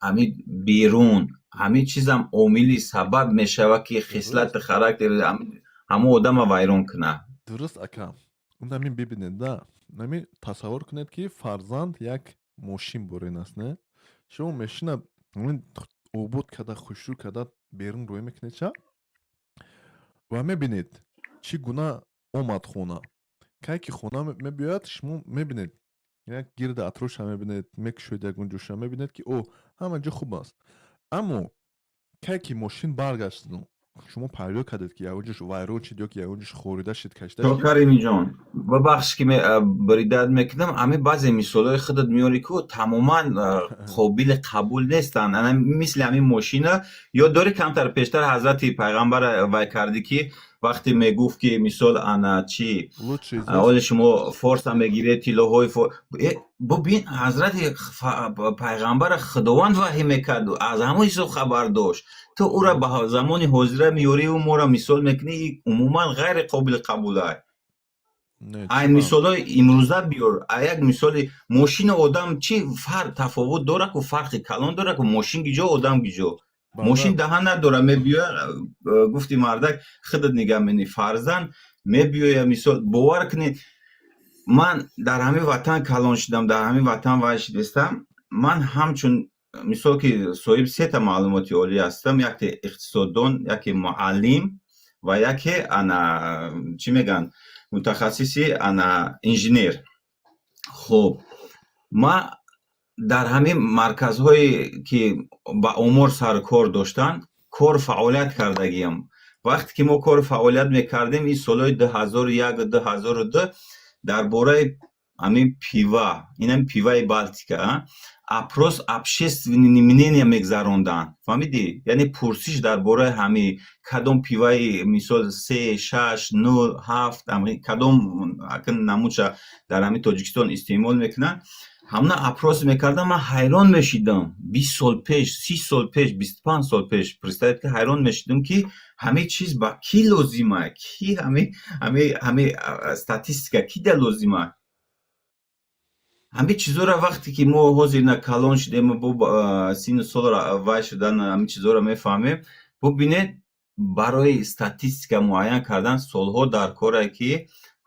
ҳамин берун, ҳамин чизам омили сабаб мешавад ки хислати характери ҳамон одама вайрон кунад. дуруст ака. Ҳамин бибинед да. ҳамин тасаввур кунед ки фарзанд як мошин борен аст, не? Шумо мошина обод карда хушрӯ карда берун рӯй мекунед ча ва мебинед чӣ гуна омад хона. Кай ки хона мебиёяд шумо мебинед як гирди атроша мебинед, мекушоед ягон ҷоша мебинед ки о ҳама ҷо хуб аст. Аммо кай ки мошин баргашт шумо пайдо кардед ки ягон ҷош вайрон шид ё ки ягон ҷош хорида шид кашида шид. Каримиҷон, бабахш ки баридат мекунам, ами баъзе мисолҳои худат меёрӣ ку тамоман қобили қабул нестанд. Ана мисли ҳамин мошина ёддорӣ камтар пештар ҳазрати пайғамбар вай кардӣ ки вақте мегуфт ки мисол ана чӣ оли шумо форса мегиред тиллоҳои бубин ҳазрати пайғамбар худованд ваҳй мекард, аз ҳама ҳисоб хабар дошт. То ура ба замони ҳозира меёрӣ моро мисол мекунӣ, умуман ғайри қобили қабул аст. айн мисолҳои имрӯза биёр. Як мисоли мошини одам чӣ фарқ тафовут дорад ку фарқи калон дорад ку мошин гиҷо одам гиҷо. мошин даҳан надора мебиёя гуфти мардак худат нигоҳ менӣ фарзанд мебиёя мисол бовар кунед ман дар ҳамин ватан калон шудам, дар ҳамин ватан вай шидастам. Ман ҳамчун мисол ки соҳиби сета маълумоти олӣ ҳастам, яке иқтисоддон, яке муаллим ва яке ана чӣ мегӯян мутахассиси ана инженер. хуб ма дар ҳамин марказҳое ки ба омор сару кор доштанд кор фаъолият кардагиам. Вақте ки мо кор фаъолият мекардем ин солҳои 2001 2002 дар бораи ҳамин пива, ин ҳамин пиваи Балтика опрос общественное мнение мегзаронданд. Фаҳмидӣ? Яъне пурсиш дар бораи ҳамин кадом пиваи мисол 3 6 0 7 кадом намудша дар ҳамин Тоҷикистон истеъмол мекунанд. ҳамна опрос мекардам, ман ҳайрон мешидам. 20 сол пеш, 30 сол пеш, 25 сол пеш представед ки ҳайрон мешидам ки ҳамин чиз ба ки лозима, ки ҳамин статистика ки да лозима. ҳамин чизора вақте ки мо ҳозир на калон шудем, бо сину солро вай шудан ҳамин чизора мефаҳмем. бубинед барои статистика муайян кардан солҳо дар коре ки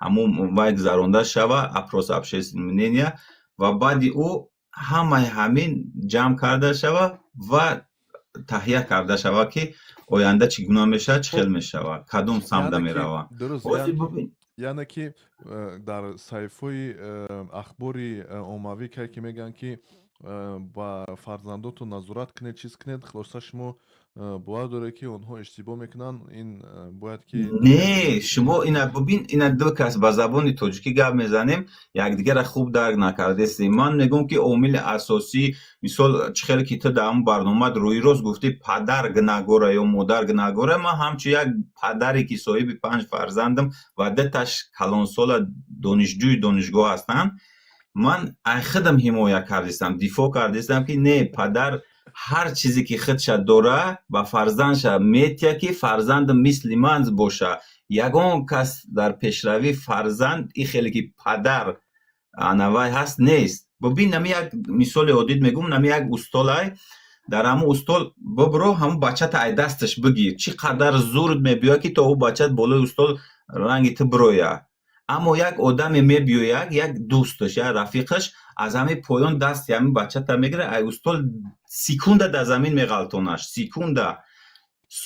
ҳамун вай гузаронда шава опрос общественного мнения ва баъди ӯ ҳамаи ҳамин ҷамъ карда шава ва таҳия карда шава ки оянда чӣ гуна мешавад, чӣ хел мешавад, кадом самда меравад. яъне ки дар сайфҳои ахбори оммавӣ кай ки мегӯянд ки ба фарзандотон назорат кунед, чиз кунед, хулоса шумо бовар доред ки онҳо иштибоҳ мекунанд. Ин бояд ки не шумо ина бубин, ина ду кас ба забони тоҷикӣ гап мезанем, якдигара хуб дарк накардастем. ман мегӯям ки омили асосӣ мисол чӣ хеле ки ту дар ҳамн барномаат рӯи рост гуфтӣ падар гунаҳгора ё модар гунаҳгора. ман ҳамчун як падаре ки соҳиби 5 фарзандам ва даташ калонсола донишҷӯи донишгоҳ ҳастанд, ман ай худам ҳимоя кардистам, дифоъ кардистам ки не, падар ҳар чизе ки худша дора ба фарзандша метия ки фарзандам мисли ман боша. ягон кас дар пешравӣ фарзанд ин хеле ки падар анавай ҳаст нест. бубин нами як мисоли оддӣ мегӯм, нами як устолай дар ҳамун устол бубро ҳамун бачата ай дасташ бигир, чӣ қадар зурд мебиёяд ки то ӯ бачат болои устол ранги ту бирояд. аммо як одаме мебиёяд, як дӯсташ, як рафиқаш аз ҳамин поён дасти ҳамин бачата мегира, ай устол секунда дар замин меғалтонаш, секунда.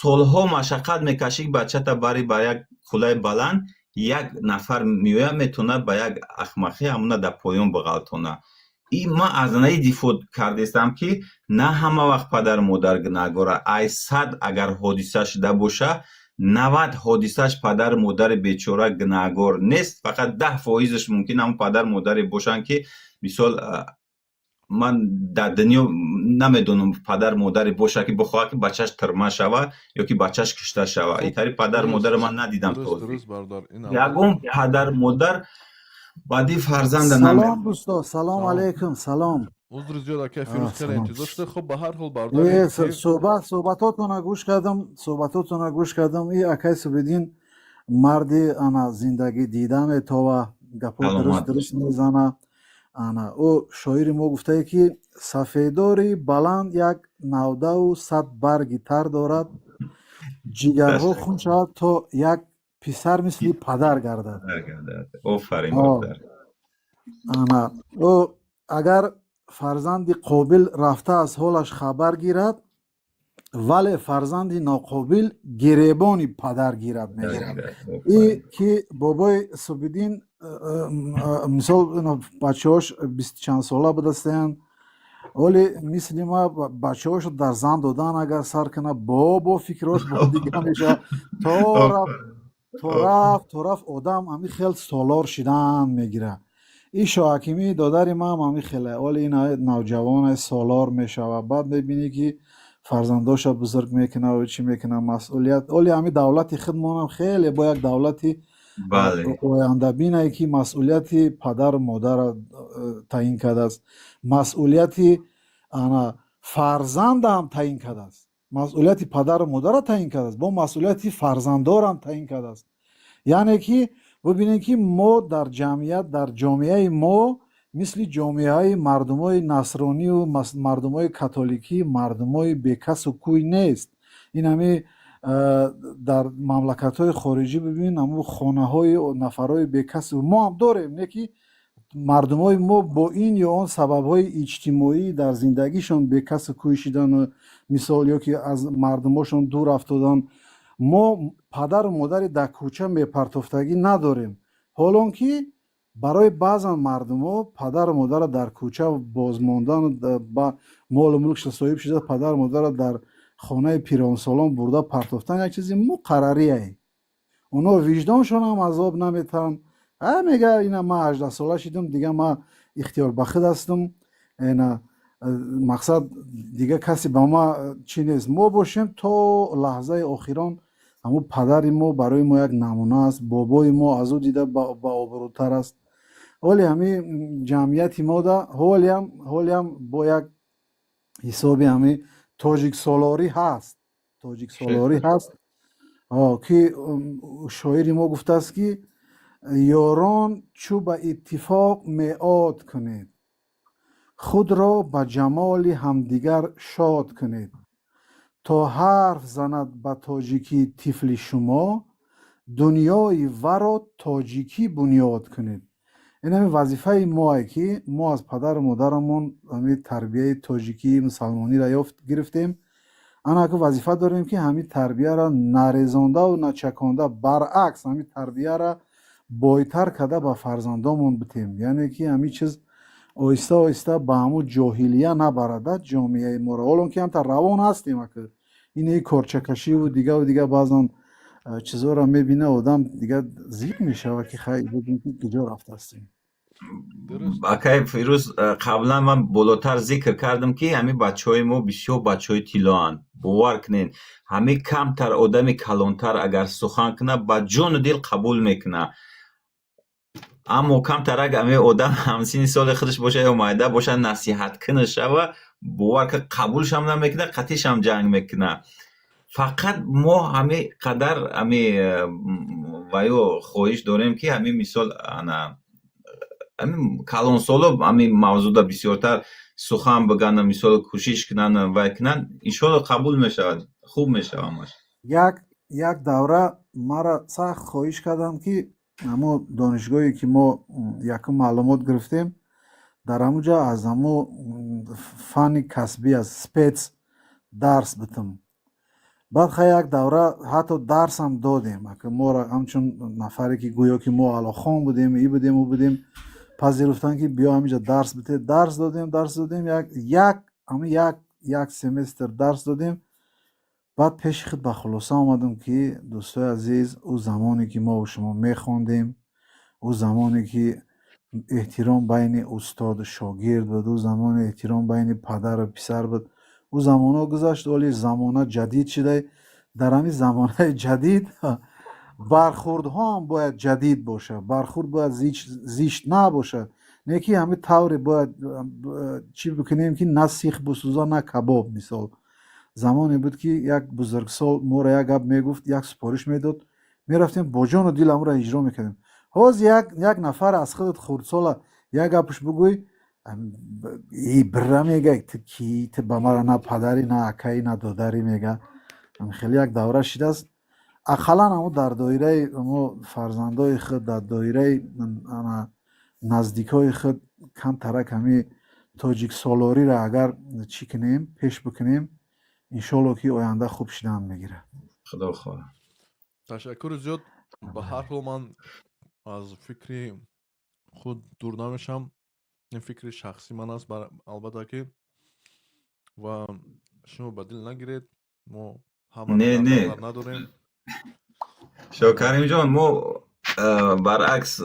солҳо машаққат мекашӣ бачата бари ба як қулаи баланд, як нафар меояд метавонад ба як ахмақӣ ҳамуна дар поён биғалтонад. ин ман аз наи дифоъ кардистам ки на ҳама вақт падар модар гунаҳгора. ай 100 агар ҳодиса шуда боша, 90 ҳодисаш падар модари бечора гунаҳгор нест, фақат 10% мумкин ҳамон падар модаре бошанд ки мисол ман дар дунё намедонам падар модаре боша ки бихоҳад ки бачаш тирма шавад ё ки бачаш кушта шавад. ин тари падар модаро ман надидам. ягон падар модар баъди фарзанда намед. салом дӯсто, салом алайкум. Салом. عذر زیاد اکه فیروز کرده انتظار شده. خب به هر حال برداریم صحبتاتون رو گوش کردم. این اکه سبیدین مردی انا زندگی دیده میتوه گپا درست میزنه. انا او شاعر ما گفته که سفیداری بلند یک 90 و 100 برگی تر دارد، جگرها خون شود تا یک پسر مثل پدر گردد. آفرین مادر. انا او اگر فرزند قابل رفته از حالش خبر گیرد، вале фарзанди ноқобил гиребони падар гирад мегирад. И ки бобои Субиддин мисол бачаҳош 20 чанд сола будастаянд, оли мисли ма бачаҳошо дар зан додан агар сар кана бо фикрош бо дига меша то рафт одам ами хел солор шидан мегира. ин шоҳакимии додари ман ами хеле оли ин навҷавон солор мешава, баъд мебинӣ ки фарзандоша бузург мекуна ва чӣ мекуна масъулият. оли ами давлати худмонам хеле бо як давлати ояндабинае ки масъулияти падару модара таъин кардааст, масъулияти фарзандам таъин кардааст, масъулияти падару модара таъин кардааст, бо масъулияти фарзандорам таъин кардааст. яъне ки бубинед ки мо дар ҷамъият дар ҷомеаи мо мисли ҷомеаи мардумои насронию мардумои католикӣ мардумои бекасу кӯй нест. ин ҳами дар мамлакатҳои хориҷӣ бибин ҳамун хонаҳои нафарҳои бекасу мо ҳам дорем, не ки мардумои мо бо ин ё он сабабҳои иҷтимоӣ дар зиндагишон бекасу кӯй шидану мисол ё ки аз мардумошон дур афтодан, мо падару модари дар кӯча мепартофтагӣ надорем. ҳолон ки барои баъзан мардумҳо падару модара дар кӯча бозмондану ба молу мулкша соҳиб шуда падару модара дар хонаи пиронсолон бурда партофтан як чизи муқаррарияе. онҳо виҷдоншон ҳам азоб наметан. мега ина ман 18 сола шидам, дига ман ихтиёрбахид ҳастам, мақсад дига каси ба ман чӣ нест. мо бошем то лаҳзаи охирон ҳамун падари мо барои мо як намуна аст, бобои мо аз ӯ дида ба обрӯтар аст. оли ҳамин ҷамъияти мода ҳолиам бо як ҳисоби ҳамин тоҷиксолорӣ ҳаст, тоҷиксолорӣ ҳаст ки шоири мо гуфтааст ки ёрон чӯ ба иттифоқ меод кунед, худро ба ҷамоли ҳамдигар шод кунед, то ҳарф занад ба тоҷикӣ тифли шумо, дунёи варо тоҷикӣ бунёд кунед. ин ҳамин вазифаи моае ки мо аз падару модарамон ҳамин тарбияи тоҷикии мусалмониро гирифтем. анаку вазифа дорем ки ҳамин тарбияро нарезондаву начаконда, баръакс ҳамин тарбияро бойтар карда ба фарзандомон битем. яъне ки ҳамин чиз оҳиста оҳиста ба ҳамун ҷоҳилия набарада ҷомеаи моро. ҳолон ки ҳамта равон ҳастем, ини корчакашиву дига баъзан чизҳоро мебина одам дига зид мешавад ки хай бубин ки куҷо рафтастем. акай Фирӯз, қаблан ман болотар зикр кардам ки ҳамин бачаҳои мо бисёр бачаҳои тиллоанд. бовар кунед, ҳамин камтар одами калонтар агар сухан куна ба ҷону дил қабул мекуна. аммо камтарак ҳамин одам ҳамсини соли худаш боша ё майда боша насиҳаткунаш шава, бовар ка қабулшам намекуна, қатъишам ҷанг мекуна. фақат мо ҳамин қадар ҳамин ваё хоҳиш дорем ки ҳамин мисол калонсоло ҳамин мавзӯда бисёртар сухан биган, мисол кӯшиш кунан вай кунан, иншоалло қабул мешавад, хуб мешавад. як давра мара сахт хоҳиш кардам ки ҳамун донишгоҳе ки мо якум маълумот гирифтем дар ҳамунҷа аз ҳамун фанни касбӣ аз спец дарс битам. баъд хай як давра ҳатто дарсам додем. моро ҳамчун нафаре ки гӯё ки мо алохон будем, ӣ будем ӯ будем, пазируфтан ки биё ҳаминҷа дарс бите. дарс додем як семестр дарс додем. баъд пеши худ ба хулоса омадам ки дӯстои азиз, ӯ замоне ки мо шумо мехондем, ӯ замоне ки эҳтиром байни устоду шогирд буд, ӯ замоне эҳтиром байни падару писар буд, ӯ замона гузашт. оли замона ҷадид шуда. дар ҳамин замонаи ҷадид бархурдҳо ҳам бояд ҷадид боша, бархурд бояд зишт набоша, не ки ҳамин тавре бояд чӣ бикунем ки на сих бисӯза на кабоб. мисол замоне буд ки як бузургсол моро як гап мегуфт, як супориш медод, мерафтем бо ҷону дил ҳамонро иҷро мекардем. ҳозир як нафар аз худат хурдсола як гапш бигӯй, бирра мега ки ба мара на падари на акаи на додари мега. хеле як давра шидааст. ақаллан ҳамо дар доираи мо фарзандои худ, дар доираи наздикҳои худ камтарак ҳамин тоҷиксолориро агар чӣ кунем, пеш бикунем, انشالله که آینده خوب شدن میگیره. خدا خدا. تشکر زیاد. به هر حال من از فکری خود دور نمیشم. این فکر شخصی من است. البته که و شما بدل نگیرید، ما همه نه را در نه نظر نداریم. شوکریم جان، ما برعکس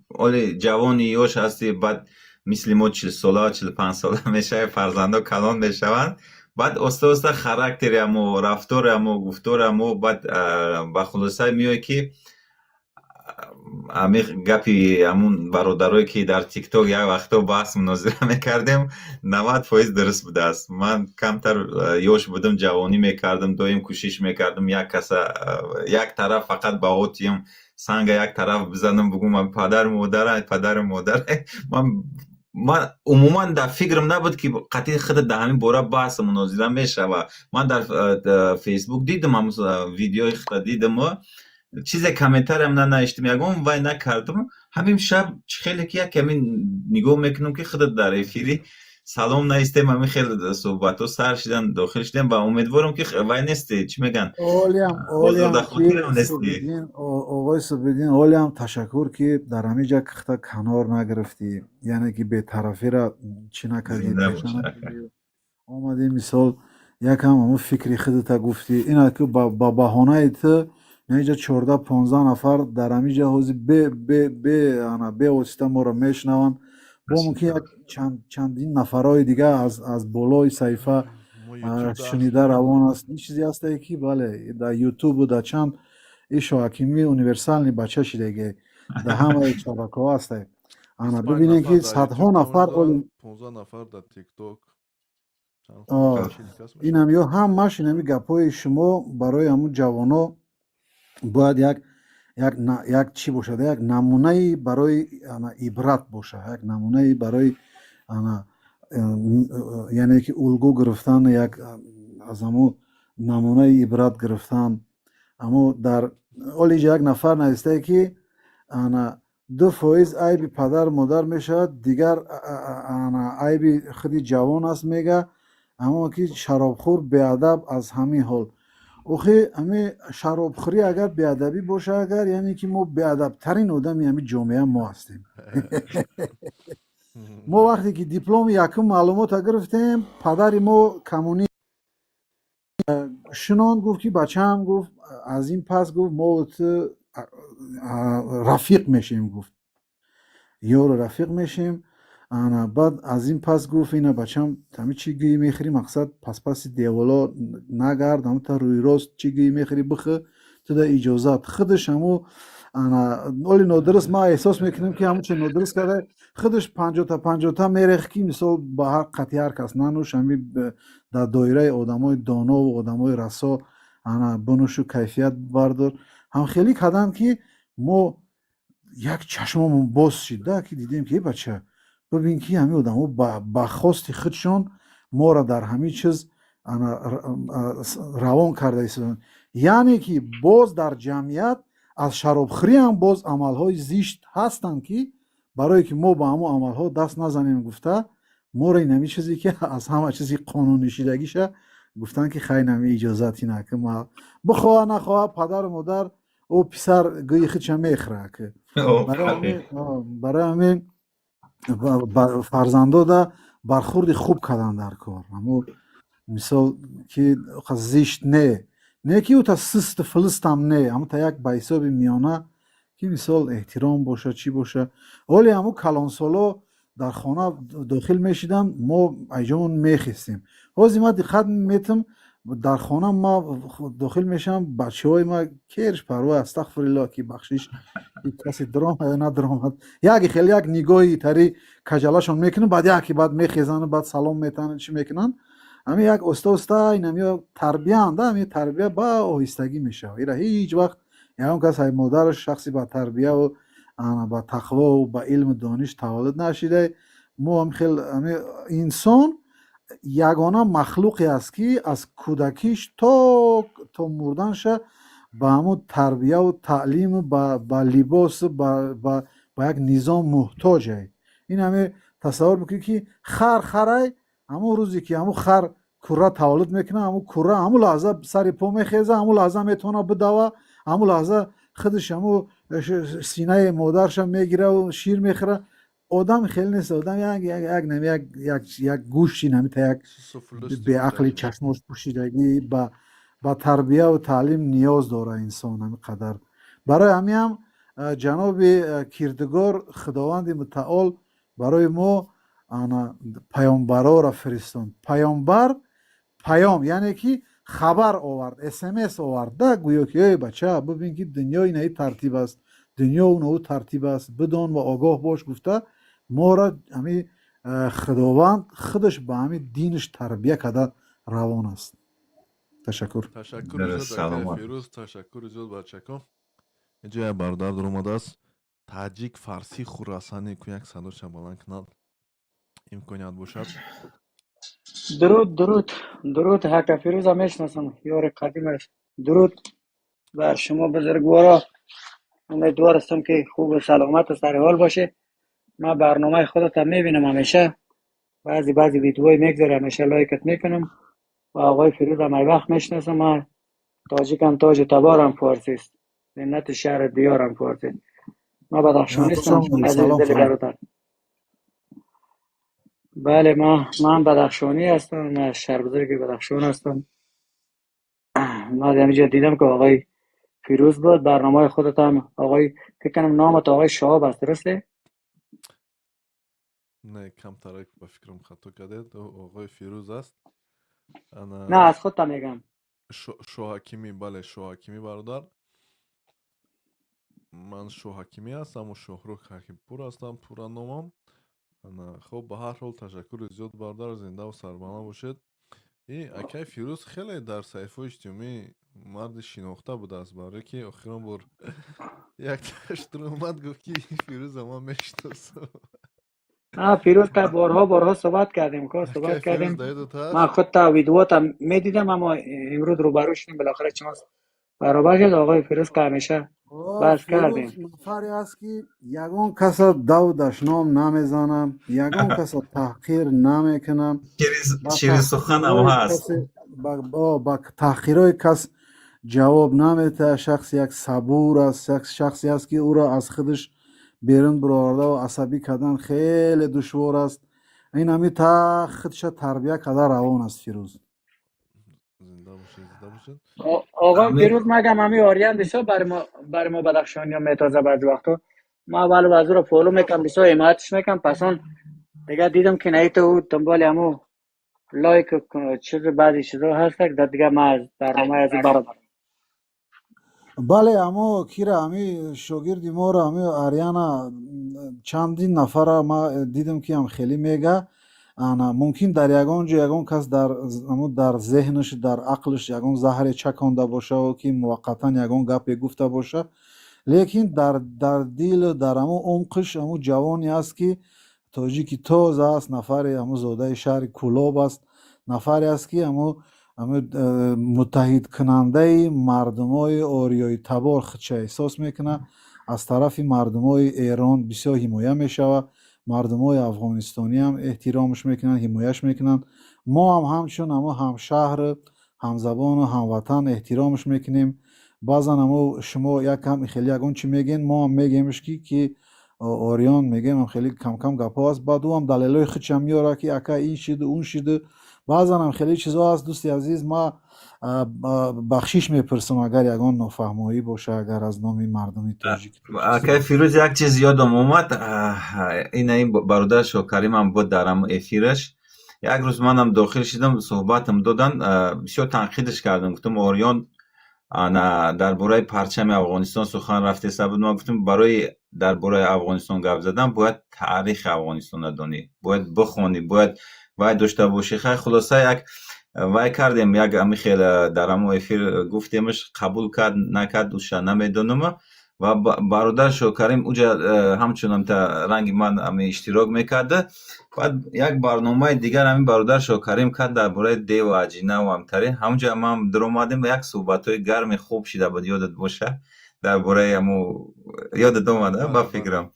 اولی جوانی یوش هستی، بعد مثل ما 40 ساله 45 ساله میشه، فرزندا کلان میشوند، بعد استه استه خاراکتر امو رفتار امو گفتار امو بعد به خلاصه میای که عمیق گپی همون برادرایی که در تیک تاک یک وقتا بحث مناظره میکردیم 90% درست بوده است. من کمتر یوش بودم، جوانی میکردم، دویم کوشش میکردم یک کسا یک طرف فقط با اوتیم سنگ یک طرف بزنم بگم من پدر مادر من عموما در فکرم نبود که قطعی خود در همین باره بحث مناظره میشه. و من در فیسبوک دیدم هم ویدیوی خود دیدم و چیز کامنتر هم ننوشتم، یکم وای نکردم. همین شب خیلی که کمی نگاه میکنم که خودت در افیری سلام نیستیم، همین خیلی صحبت ها سر شدن داخل شدیم و امیدوارم که وای نیستی چی میگن اولیم خاطر هم که نیستی. آقای سبیدین اولیم تشکر که در همیجا کختا کنار نگرفتی، یعنی که به طرفی را چی نکردی زنده تکشن باشه. نکردی. آمدی مثال یکم همون فکری خودت گفتی، اینا که با بهانه تو اینجا 14-15 نفر در همیجا حوزی به واسطه ما را میشنون، با ممکن یک چندین نفرهای دیگه از بالای صحیفه ما یوتیوب شنیده روان است. این چیزی است که بله در یوتیوب و در چند ایشو حکیمی اونیورسال بچه شدگه در همه شبکه ها هست. انا 25 ببینید نفر که در صدها یوتیوب نفر کامل، 15 نفر در تیک توک، چند آه، 40 کس این میشه. هم یا هم ماش این همی گپای شما برای همون جوانا باید یک چی باشه، یک نمونه برای عبرت باشه، یک نمونه برای انا یعنی که الگو گرفتن، یک از همون نمونه عبرت گرفتن. اما در اولی یک نفر نوشته که انا 2% عیب پدر مادر میشه، دیگر انا عیب خودی جوان است میگه، اما که شرابخور بیادب از همین حال. اوخی همین شرابخوری اگر بیادبی باشه، اگر یعنی که ما بیادب ترین آدم همین جامعه ما هستیم. ما وقتی که دیپلم یکم معلومات گرفتیم، پدر ما کمونی شنان گفت که بچه هم گفت از این پس گفت ما رفیق میشیم، گفت یار رفیق میشیم. انا بعد از این پس گفت اینا بچم تمی چی گویی میخری، مقصد پس دیوالا نگرد، هم تا روی راست چی گویی میخری بخه تو دا اجازت خودش. همو انا اولی نادرست ما احساس میکنیم که همون چه نادرست کرده، خودش 50 تا میرخ که مثال با هر قطعی هر کس ننوش، همی در دایره آدمای دانا و آدمای رسا انا بنوش و کیفیت بردار. هم خیلی کردن که ما یک چشممون باز شده که دیدیم که بچه ببین که همه آدم ها با خواست خودشون ما را در همه چیز روان کرده ایستادن. یعنی که باز در جمعیت از شرابخوری هم باز عملهای زیشت هستند که برای که ما با همون عملها دست نزنیم گفته ما را این همه چیزی که از همه چیزی قانون نشیدگیشه گفتن که خیلی نمی اجازتی نه که ما بخواه نخواه پدر و مادر او پسر گوی خودش میخره که برای همین فرزندا دا برخورد خوب کردن در کار. اما مثال که زیشت نه که او تا سست فلست هم نه، اما تا یک به حساب میانه که مثال احترام باشه چی باشه. ولی همو کلان سالا در خانه داخل میشیدن ما ایجامون میخیستیم. حاضی ما دقت میتم در خانه ما داخل میشم، بچه های ما کرش پروا استغفرالله که بخشش کسی درام یا نه درام یکی خیلی یک نگاهی تری کجلاشون میکنن، بعد بعد میخیزن، بعد سلام میتن چی میکنن. همین یک استا این همین تربیه انده، همین تربیه با آهستگی میشه. ایرا هیچ وقت یعنی کس های مادرش شخصی با تربیه و با تقوا و با علم دانش تولد نشیده. ما هم خیلی انسان یگانه مخلوقی است که از کودکیش تا مردنش با همون تربیه و تعلیم با لباس با یک نظام محتاجه. این همه تصور بکنید که خره همون روزی که همون خر کره تولد میکنه، همون کره همون لحظه سر پا میخیزه، همون لحظه میتونه بدوه، همون لحظه خودش همون سینه مادرش هم میگیره و شیر میخوره. آدم خیلی نیست، آدم یک گوشی نمیته، یک به عقل چشماش پوشیدگی با تربیه و تعلیم نیاز داره انسان همینقدر. برای همین هم جناب کیردگار خداوند متعال برای ما پیامبرا را فرستاند. پیامبر پیام یعنی که خبر آورد، SMS آورد، گویا که ای بچه ببین که دنیا این ترتیب است، دنیا اون ترتیب است، بدان و آگاه باش. گفته ما را همین خداوند خودش به همین دینش تربیه کرده روان است. تشکر. تشکر زیاد فیروز، تشکر زیاد بچکان. اینجا برادر در اومده است таҷик фарсӣ хурасанӣ ку як садоша баланд кунад имконият бошад. درود حق فیروز هم میشناسم، یار قدیم است. درود بر شما بزرگوارا، امیدوار هستم که خوب و سلامت و سر حال باشه. من برنامه خودت هم میبینم، همیشه بعضی ویدیوهای میگذاری، همیشه لایکت میکنم. و آقای فیروز هم ای وقت میشناسم. من تاجیکم، تاج تبارم فارسی است، منت شهر دیارم فارسی. من بدخشانی هستم عزیز دل برادر. بله من بدخشانی هستم، من شهر بزرگ بدخشان هستم. من همینجا دیدم که آقای فیروز بود، برنامه خودت هم آقای فکر کنم نامت آقای شهاب است، درسته؟ نه کمتر با فکرم خطا کرده، آقای فیروز است. نه از خودت میگم. شوحکیمی، بله شوحکیمی برادر. من شوحکیمی هستم و شهروخ حکیمپور هستم پورا نامم. خب به هر حال تشکر زیاد برادر، زنده و سربلند باشید. این اکای فیروز خیلی در صحیفه اجتماعی مرد شناخته بوده است، برای که آخران بار یک تشتر اومد گفت که فیروز ما میشناسم. فیروز که بارها صحبت کردیم من خود تا ویدیوات هم میدیدم، اما امروز روبرو شدیم بالاخره چانس برابر شد. آقای فیروز که همیشه بحث کردیم. فیروز نفری است که یگان کس دودش نام نمیزنم، یگان کس تحقیر نمیکنم، شیر سخن هم هست، با تحقیرهای کس جواب نمیده. شخص یک صبور است، شخصی است که او را از خودش بیرون برآورده و عصبی کردن خیلی دشوار است. این همی تا خودش تربیه کرده روان است فیروز. زنده باشید. آقای فیروز مگم همی آریان بسیار برای ما بدخشانی ها میتازه بعضی وقتا. ما ولی وزیر رو فالو میکنم، بسیار حمایتش میکنم. پسان دیگه دیدم که نیت او دنبال همو لایک بعضی چیزا هست که دیگه ما از برنامه از برادر. بله اما کیره همی شاگردی ما را همی آریانا چندین نفر ما دیدم که هم خیلی میگه ممکن در یگان جا یگان کس در ذهنش در عقلش یگان زهر چکانده باشه و که موقتا یگان گپ گفته باشه، لیکن در دل در همو عمقش همو جوانی است که تاجیکی تازه است، نفر همو زاده شهر کولاب است، نفری است که همو متحد کننده مردمای آریای تبار خودش احساس میکنه. از طرف مردمای ایران بسیار حمایه میشوه، مردمای افغانستانی هم احترامش میکنن، حمایهش میکنن. ما هم همچون هم شهر، هم زبان و هم وطن احترامش میکنیم. بعضا هم شما یکم خیلی یگان چی میگین، ما هم میگیمش که آریان میگیم هم خیلی کم گپا است، بعد او هم دلیلای خودش هم میاره که اکا این شده اون شده. بعضا هم خیلی چیزا هست. دوستی عزیز ما بخشیش میپرسم اگر یگان نافهمایی باشه اگر از نامی مردمی تاجیک. اکای فیروز یک چیز یادم اومد، این برادر شوکریم هم بود در هم افیرش. یک روز منم داخل شدم صحبتم دادن، بسیار تنقیدش کردم، گفتم آریان درباره پرچم افغانستان سخن رفته سبود. ما گفتم برای درباره افغانستان گپ زدن باید تاریخ افغانستان را دانی، باید بخونی، باید داشته باشی. خلاصه یک وای کردیم، یک امی خیلی در همو افیر گفتیمش، قبول کرد نکرد دوش نمیدونم. و برادر شوکریم اوجا همچنان تا رنگ من امی اشتراک میکرده. بعد یک برنامه دیگر همین برادر شوکریم کرد درباره دیو و عجینه و همتری، همونجا هم در اومدیم و یک صحبت‌های گرم خوب شده بود، یادت باشه درباره همو یادت اومده با فکرم.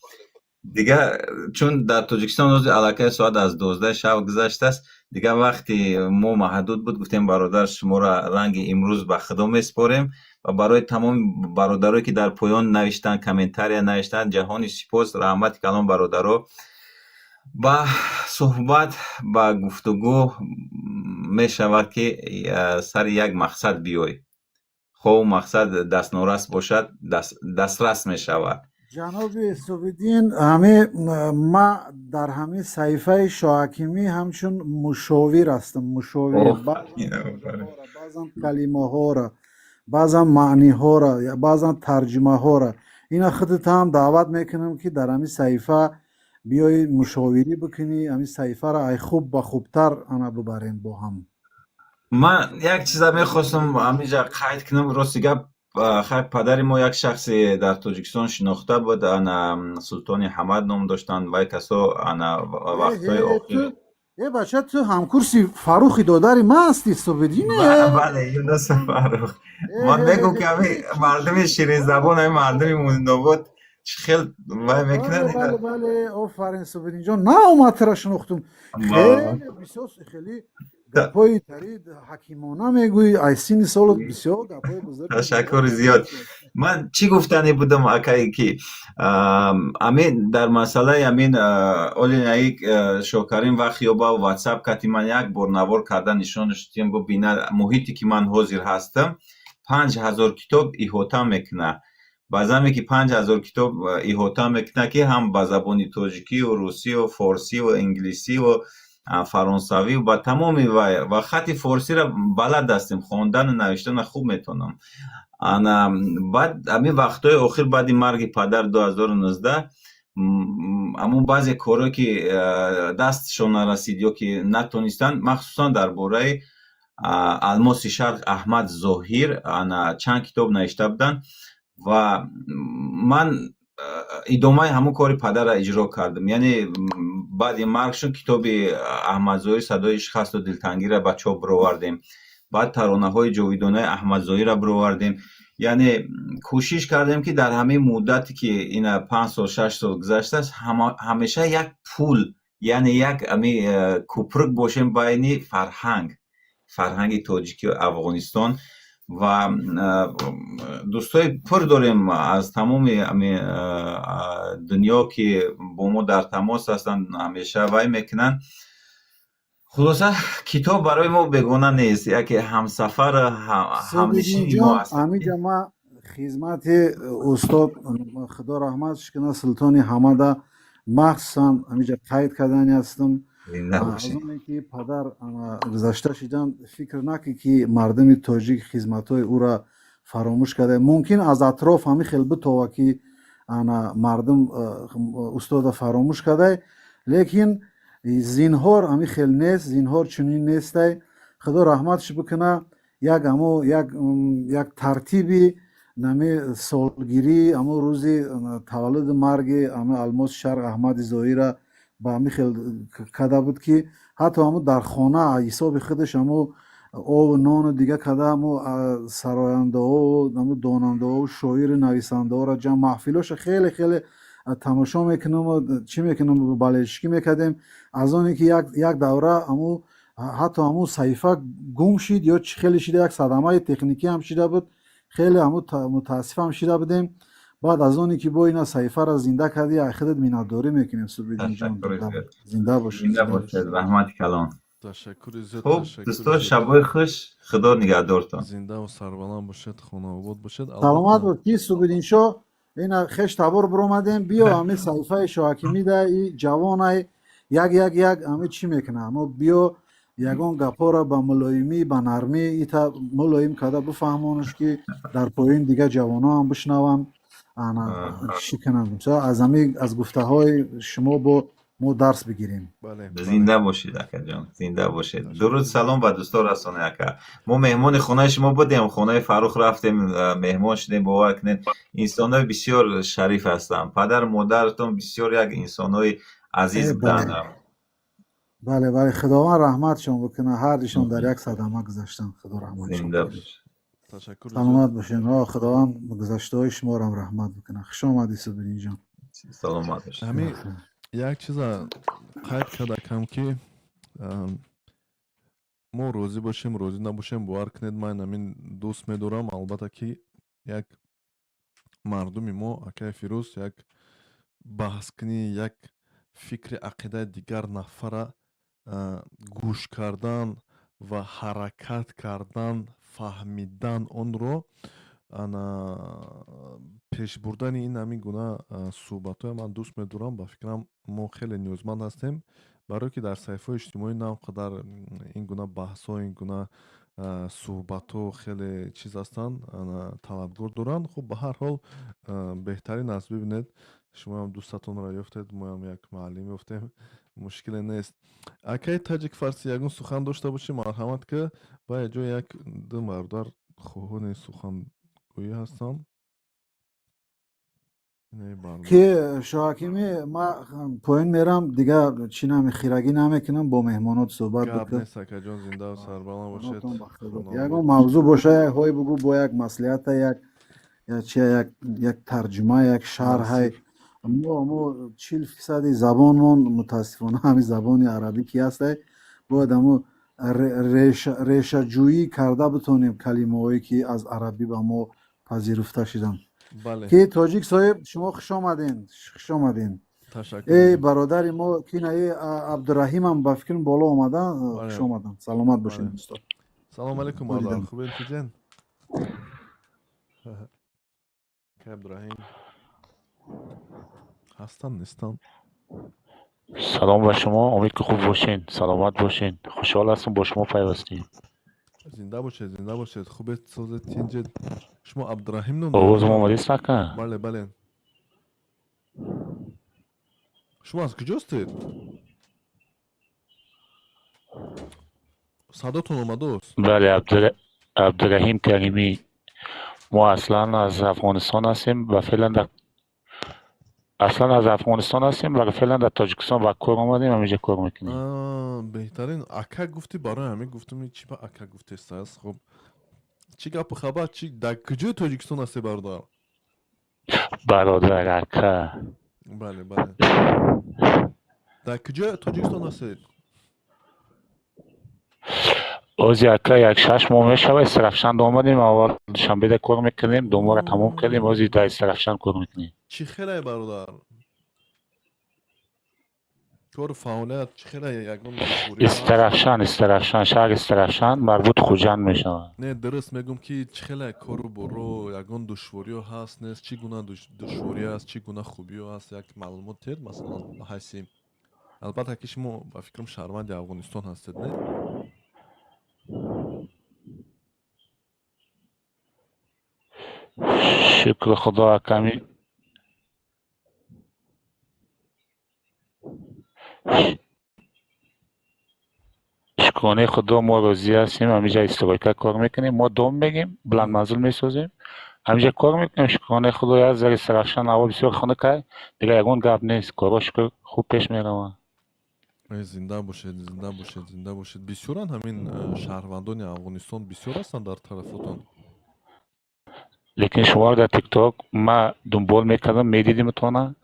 دیگه چون در تاجیکستان روز علاقه ساعت از 12 شب گذشته است، دیگه وقتی ما محدود بود، گفتیم برادر شما را رنگ امروز به خدا میسپاریم و برای تمام برادرایی که در پایان نوشتن، کامنتاری نوشتن، جهانی سپاس، رحمت کلام برادرها. با صحبت با گفتگو می شود که سر یک مقصد بیایی، خب مقصد دست نورست باشد، دسترس می شود. جناب صوبیدین، همه ما در همه صحیفه شاحکیمی همچون مشاور هستم. مشاور بعضا کلمه ها را، بعضا معنی ها را، یا بعضا ترجمه ها را، اینا خودت هم دعوت میکنم که در همین صحیفه بیای مشاوری بکنی، همین صحیفه را ای خوب با خوبتر انا ببرین با هم. من یک چیز میخواستم همینجا قید کنم. راستی گپ، خیلی پدر ما یک شخصی در تاجیکستان شناخته بود، انا سلطان حمد نام داشتن و کسا انا وقتای آخر. بچه تو همکورسی فروخی داداری ما هستی صوبیدینه؟ بله یونس فروخ. من میگم که همین مردم شیرین زبان، همین مردم مولداوات خیلی وای میکنن. بله بله آفرین صوبیدین جان، نه اومد را شناختم. خیلی بسیار خیلی گپای تری حکیمانه میگوی، ایسین سالت بسیار گپای بزرگ. تشکر زیاد. من چی گفتنی بودم اکایی که امین در مسئله امین اولینایی شوکرین و خیابا و واتساپ کتی من یک بار نوار کرده نشانش دیم ببینه محیطی که من حاضر هستم 5000 کتاب احاطه میکنه. بعضی که 5000 کتاب احاطه میکنه که هم به زبان تاجیکی و روسی و فارسی و انگلیسی و فرانسوی و با تمامی و خط فارسی را بلد هستیم، خواندن و نوشتن خوب میتونم. انا بعد همین وقتای آخر بعد مرگ پدر 2019 اما بعضی کارا که دستشون نرسید یا که نتونستن، مخصوصا درباره الماس شرق احمد ظاهر انا چند کتاب نوشته بودن و من ادامه همون کاری پدر را اجرا کردم. یعنی بعد مرگشون کتاب احمد ظاهر صدای شکست و دلتنگی را به چاپ برآوردیم، بعد ترانه های جاویدانه احمد ظاهر را برآوردیم. یعنی کوشش کردیم که در همه مدتی که این 5 سال 6 سال گذشته است همیشه یک پول، یعنی یک کوپرک باشیم بین فرهنگ تاجیکی و افغانستان و دوستای پر داریم از تمام دنیا که با ما در تماس هستن، همیشه وای میکنن. خلاصه کتاب برای ما بگونه نیست، یک همسفر همنشین ما هست. همینجا ما خدمت استاد خدا رحمتش کنه سلطان حمد مخصوصا همینجا قید کردنی هستم. از اونی که پدر گذشته شدن فکر نکی که مردم تاجیک خدمت‌های او را فراموش کرده. ممکن از اطراف همین خیلی بتوه که مردم استاد فراموش کرده، لیکن زینهار همین خیلی نیست، زینهار چنین نیسته. خدا رحمتش بکنه. یک ترتیبی نمی سالگیری اما روزی تولد مرگ اما الماس شرق احمد ظاهر با همی خیلی کده بود که حتی همون در خانه حساب خودش همون آب و نان و دیگه کده همون سراینده ها و داننده ها و شاعر نویسنده ها را جمع محفیلاش خیلی خیلی تماشا میکنم و چی میکنم بالشکی میکردیم. از آنی که یک دوره همون حتی همون صحیفه گم شد یا خیلی شده، یک صدمه تکنیکی هم شده بود، خیلی همون متاسف هم شده بودیم. بعد از اونی که با اینا صحیفه را زنده کردی خودت مینداری میکنیم. صوبیدین جان زنده باشید. رحمت کلام. تشکر زیاد. خب دوستان شبای خوش، خدا نگهدارتان. زنده و سربلند باشید، خانه آباد باشید. سلامت باشید. صوبیدین شو این خش تبار برآمدیم بیا همین صحیفه شاحکیمی ده ای جوانای یک همه چی میکنه، اما بیا یگان گپا را با ملایمی با نرمی ایتا ملایم کده بفهمونش که در پایین دیگه جوانا هم بشنون انا چی کنم. از گفته های شما با ما درس بگیریم. زنده باشید اکا جان، زنده باشید. درود سلام به دوستا رسانه اکا. ما مهمان خانه شما بودیم، خانه فروخ رفتیم مهمان شدیم. باور کنید انسانای بسیار شریف هستن. پدر مادرتون بسیار یک انسانای عزیز بودن. بله خداوند رحمت شما بکنه. هر دیشان در یک صدمه گذاشتن. خدا رحمت شما بکنه. تشکر. سلامت باشین. خداوند گذشته های شما را رحمت بکنه. خوش آمدید صوبیدین جان. саломат бошед. ҳамин як чиза қайд кардакам ки мо розӣ бошем розӣ набошем бовар кунед ман ҳамин дӯст медорам албатта ки як мардуми мо акаи Фирӯз як баҳскунӣ як фикри ақидаи дигар нафара гӯш кардан ва ҳаракат кардан фаҳмидан онро пеш бурдани ин ҳамин гуна суҳбатҳои ман дӯст медорам. Ба фикрам мо хеле ниёзманд ҳастем барое ки дар саҳифаҳои иҷтимоӣ навқадар ин гуна баҳсҳо ин гуна суҳбатҳо хеле чиз ҳастанд, талабгор доранд. Хуб ба ҳар ҳол беҳтарин аст. Бибинед шумоам дӯстатонро ёфтед, моам як муаллим ёфтем, мушкиле нест. Акаи таҷик фарсӣ ягон сухан дошта бошем марҳамат ка ба ҷо як ду бародар хоҳони сухангӯӣ ҳастанд. ки шоҳакимӣ ма поин мерам дига чӣ хирагӣ намекунам, бо меҳмонот суҳбат гап бикун. нест акаҷон, зинда сарбаланд бошед. ягон мавзӯъ боша, як ҳой бугу, бо як маслиҳата, як тарҷума, як шарҳай. мо 40% забонмон мутаассифона ҳамин забони арабӣ ки ҳастай, бояд ҳамо решаҷӯӣ карда битонем калимаҳое ки аз арабӣ ба мо пазируфта шуданд. ки тоҷик соҳиб, шумо хушомадин. Ташаккур. бародари мо кинаи Абдураҳимам ба фикрам боло омадан. Хушомадан. Саломат бошед дӯстон. Салом алейкум бародар. Хубед фиҷен? Ки Абдураҳим ҳастанд нестанд? салом ба шумо, умед ки хуб бошен, саломат бошен. Хушҳол ҳастам бо шумо пайвастем. Зинда бошед. Хубед созед тинҷед. Шумо Абдураҳим ном? овозам омадест ака? Бале. шумо аз куҷостед? садотон омадааст? бале, Абдураҳим Каримӣ. мо аслан аз Афғонистон ҳастем ва феълан дар Тоҷикистон ба кор омадем, ҳаминҷа кор мекунем. беҳтарин. Ака гуфтӣ, барои ҳамин гуфтум чӣ ба ака гуфтест. Хуб, чӣ гапу хабар? Чӣ дар куҷои Тоҷикистон ҳастед бародар? бародар ака. бале. дар куҷои Тоҷикистон ҳастед? ози ака як 6 моҳ мешавад Истарафшанд омадем. аввал душанбеда кор мекунем, думора тамом кардем, ози дар Истарафшанд кор мекунем. чӣ хелае бародар? кору фаъолият чӣ хелае? Ягон душворӣ Истарафшанд, шаҳри Истарафшанд марбут Хуҷанд мешавад. не, дуруст мегум ки чӣ хелае кору боро ягон душвориё ҳаст нест? Чӣ гуна душворӣ аст, чӣ гуна хубиё ҳаст? як маълумот диҳед, масалан ба ҳайси албатта ки шумо ба фикрам шаҳрванди Афғонистон ҳастед, не? шукри худо аками шукронаи худо мо розӣ ҳастем. ҳаминҷа истиройка кор мекунем, мо дом мегем, буландманзил месозем, ҳаминҷа кор мекунем. шукронаи худо як зари Истарафшанд ҳаво бисёр хунук ай, дигар ягон гап нест. корҳо шукр хуб пеш мераванд. зинда бошед. Бисёранд ҳамин шаҳрвандони Афғонистон, бисёр ҳастанд дар тарафотон. лекин шуморо дар тикток ма дунбол мекардам, медидимтона,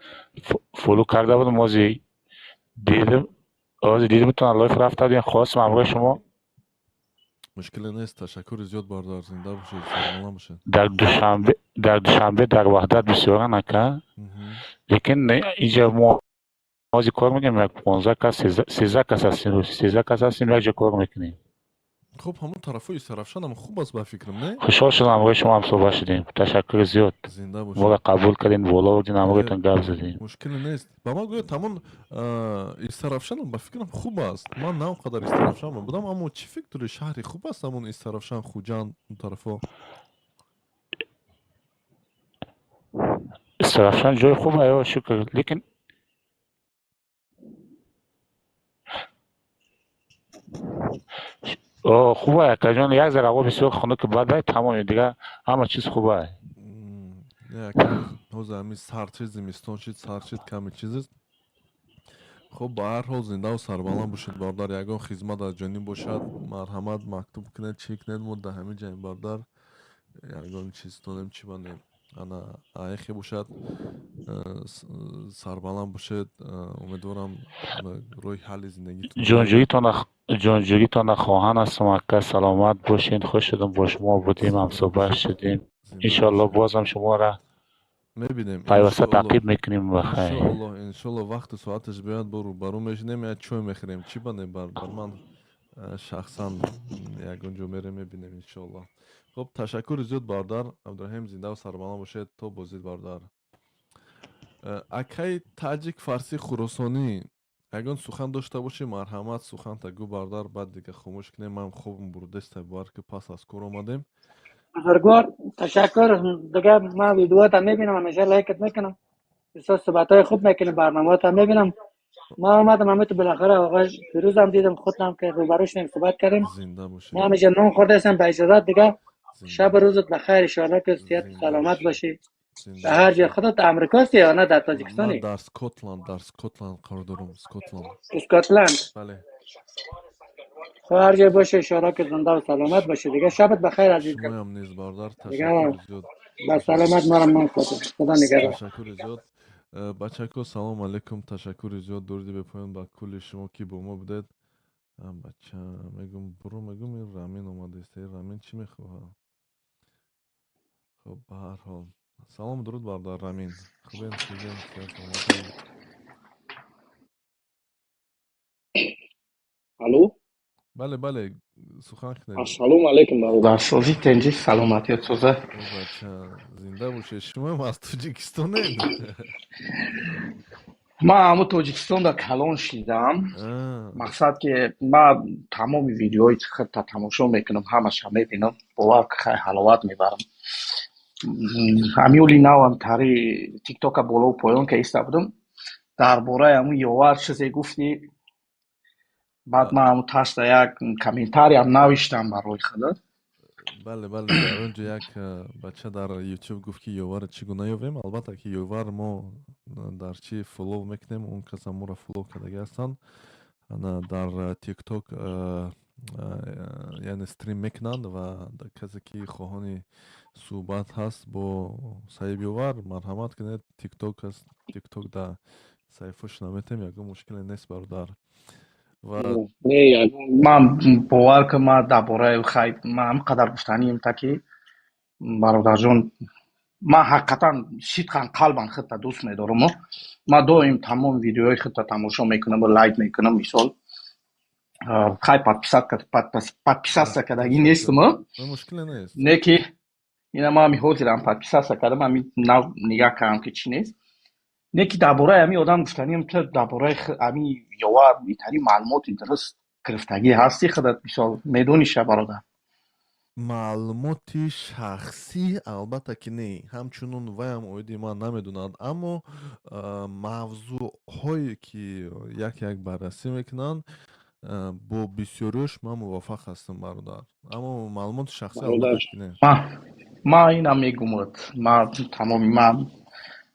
фоло карда будам, ози дидимтона лайф рафта будем, хостам ҳамроҳи шумо. мушкиле нест. ташаккури зиёд бародар. зинда бошед, саломат бошед. дар душанбе дар ваҳдат бисёранд ака, лекин инҷа мо ози кор мекунем, як 15 кас 13 кас ҳастем, як ҷо кор мекунем. хуб, ҳамон тарафҳои Истарафшанд ҳам хуб аст ба фикрам, не? хушҳол шудам ҳамроҳи шумо ҳамсоҳбат шудем. ташаккури зиёд. зинда бошед. моро қабул кардин, боло бурдин, ҳамроҳитон гап задем. мушкиле нест. ба ман гӯед ҳамон Истарафшанд ба фикрам хуб аст. ман навқадар Истарафшанд будам, аммо чӣ фикр дорӣ, шаҳри хуб аст ҳамон Истарафшанд, Хуҷанд, он тарафҳо? Истарафшанд ҷои хуб аё, шукр. лекин хуб ай акаҷон, як зара ҳаво бисёр хунуки бад ай, тамоми дигар ҳама чиз хуб ай. ҳозир ҳамин сард зимистон шид, сард шид, каме чизест. хуб, ба ҳар ҳол зинда сарбаланд бошед бародар. ягон хизмат аз ҷониб бошад, марҳамат мактуб кунед, чӣ кунед, мо дар ҳамин ҷайм бародар ягон чиз тонем, чӣ банем. ана айхе бошад сарбаланд бошед. умедворам роҳи ҳалли зиндагитон جونجویتان خواهان هستم اکا سلامت باشین. خوش شدم با شما بودیم، هم صحبت شدیم. انشالله بازم شما را мебинем پیوسته تعقیب میکنیم بخیر. иншолло вақту соаташ биёяд бо рӯбарӯ мешинем я чой мехӯрем чӣ бане бар ман шахсан ягон ҷо мерем мебинем иншолло. хуб ташаккури зиёд бародар абдураҳим, зиндаву сарбаланд бошед. то бозид бародар. акаи таҷик фарси хуросонӣ ягон сухан дошта бошӣ, марҳамат суханта гӯ бародар, баъд дига хомӯш кунем. ман хубм бурдеста бовар ки пас аз кор омадем. بزرگوار تشکر دیگه. من ویدیوهات هم میبینم، همیشه لایکت میکنم، بسیار صحبتهای خوب میکنی، برنامه‌ات هم میبینم. ما آمدم همه تو بالاخره آقای فیروز هم دیدم، خودم که روبرو شدیم صحبت کردیم. زنده باشید. ما همیشه نون خورده هستم. به اجازت دیگه شب روزت بخیر، ان شاء الله که صحت سلامت باشی. به هر جای خودت امریکاستی یا نه در تاجیکستانی؟ در اسکاتلند قرار دارم. اسکاتلند. بله. خب هر جای باشه ان شاء الله که زنده و سلامت باشی دیگه. شبت بخیر عزیز. شما هم نیز باردار. دیگه تشکر زیاد. با سلامت من خدا نگهدار. تشکر زیاد. بچه‌ها سلام علیکم. تشکر زیاد درودی به پایان با کل شما که با ما بودید. بچه میگم برو میگم این رامین اومده است. رامین چی میخواد؟ خب به هر حال سلام درود باردار رامین. خوبین چیزین الو. بله سخن کنید. السلام علیکم برادر. سازی تنجی سلامتی سازه. بچه زنده باشه. شما هم از تاجیکستان هستید؟ من همو تاجیکستان در کلان شدم. مقصد که من تمام ویدیوهای خود تماشا میکنم، همش میبینم، باور که خیلی حلاوت میبرم. همیولی نو هم تاری تیک توک بالا و پایان که ایسته بودم، درباره همون یوار چیزی گفتی. بعد من همون تست یک کامنتاری هم نوشتم برای خودت. بله در اونجا یک بچه در یوتیوب گفت که یوار چگونه یابیم. البته که یوار ما در چی فالو میکنیم، اون کس هم را فالو کرده هستن. در تیک توک یعنی استریم میکنند و کسی که خواهان صحبت هست با صاحب یوار مرحمت کنید. تیک توک هست، تیک توک در صحیفش نمیتیم، یکم مشکل نیست برادر. من باور که من درباره خیلی من همقدر گفتنیم تا که برادر جان، من حقیقتا صدقا قلبا خودت دوست میدارم. من دائم تمام ویدیوهای خودت تماشا میکنم و لایک میکنم. مثال خیلی подписаться کردگی نیستم. مشکل نیست. نه که اینا ما می‌حاضرم подписаться کردم، من نگاه کردم که چی نیست. نه که درباره همین آدم گفتنیم تو درباره همین یوار میتونی معلومات درست گرفتگی هستی خودت مثال میدونی شه برادر؟ معلومات شخصی البته که نه، همچنون ویم اویدی من نمیدونند، اما موضوع هایی که یک بررسی میکنند با بسیاریش من موافق هستم برادر، اما معلومات شخصی البته که نه. ما اینا میگم ما تمامی من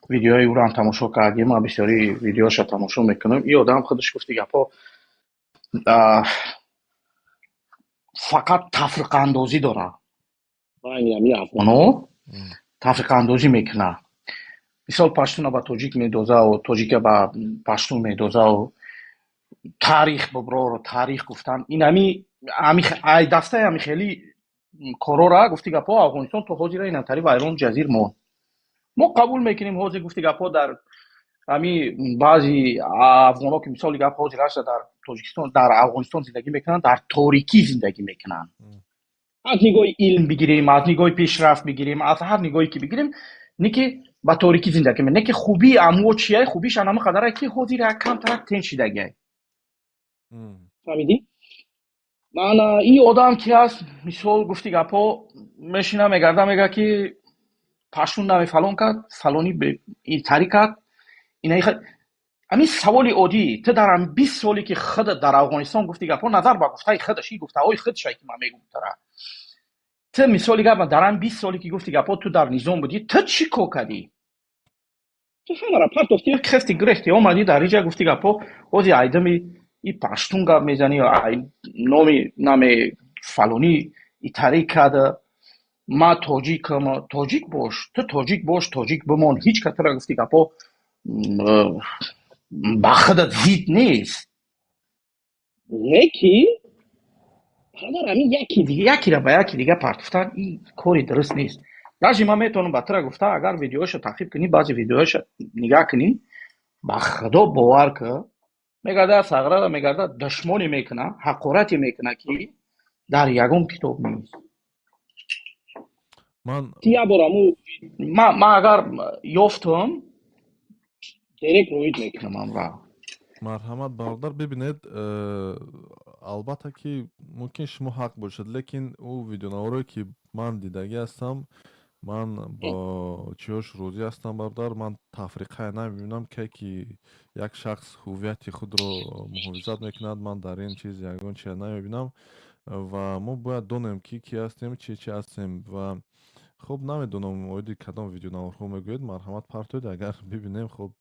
ویدیوهای او را هم تماشا کردیم، ما بسیاری ویدیوهاش را تماشا میکنم. این آدم خودش گفتی گپا فقط تفرقه اندازی داره. یعنی افغانو تفرقه اندازی میکنه. مثال پشتون با تاجیک میدوزه و تاجیک با پشتون میدوزه و تاریخ ببرار و تاریخ گفتن. این همی دسته همی خیلی کارا را گفتی گپا افغانستان تو حاضر این تری وایران جزیر ما قبول میکنیم. حاضر گفتی گپا در همی بعضی افغانا که مثال گپ حاضر هست در تاجیکستان در افغانستان زندگی میکنن، در تاریکی زندگی میکنن. از نگاه علم بگیریم، از نگاه پیشرفت بگیریم، از هر نگاهی که بگیریم، نه که با تاریکی زندگی میکنن. نه که خوبی امو چیه خوبیش انم قدره که حاضر یک کم ترک تن شدگی. فهمیدی؟ من این آدم که هست مثال گفتی گپا میشینه میگرده میگه که پشتون نمی فلان کرد، فلانی به این طریقت. اینایی همین سوالی عادی تو در 20 سالی که خودت در افغانستان گفتی گپا نظر با گفتای خودش گفته های خودش که من میگم تو مثالی گپ در 20 سالی که گفتی گپا تو در نظام بودی، تو چی کو کردی؟ تو همه را پرت گفتی خستی گرفتی اومدی در اینجا گفتی گپا اوزی ایدمی این پشتون گپ میزنی یا نامی فلانی این طریق کرده. ما توجیکم، توجیک باش، تو توجیک باش، توجیک بمان. هیچ کس را گفتی گپا با خودت زید نیست. یکی برادر همین یکی را به یکی دیگه پرتفتن، این کاری درست نیست. راجی من میتونم بهتر گفته اگر ویدیوهاشو تعقیب کنی، بعضی ویدیوهاشو نگاه کنی، با خدا باور که میگرده سغره را میگرده دشمنی میکنه، حقارتی میکنه که در یگم کتاب نیست. من تیا برامو ما اگر یافتم دایرکت روید میکنم امرا. марҳамат бародар, бибинед, албатта ки мумкин шумо ҳақ бошад, лекин ӯ видеонаваре ки ман дидаги ҳастам, ман бо чиёш розӣ ҳастам бародар. Ман тафриқа намебинам ке ки як шахс ҳуввияти худро муҳофизат мекунад. Ман дар ин чиз ягон чиз намебинам ва мо бояд донем ки ҳастем, чӣ ҳастем. Ва хуб намедонам оиди кадом видеонаварҳо мегӯед. Марҳамат партоед, агар бибинем, хуб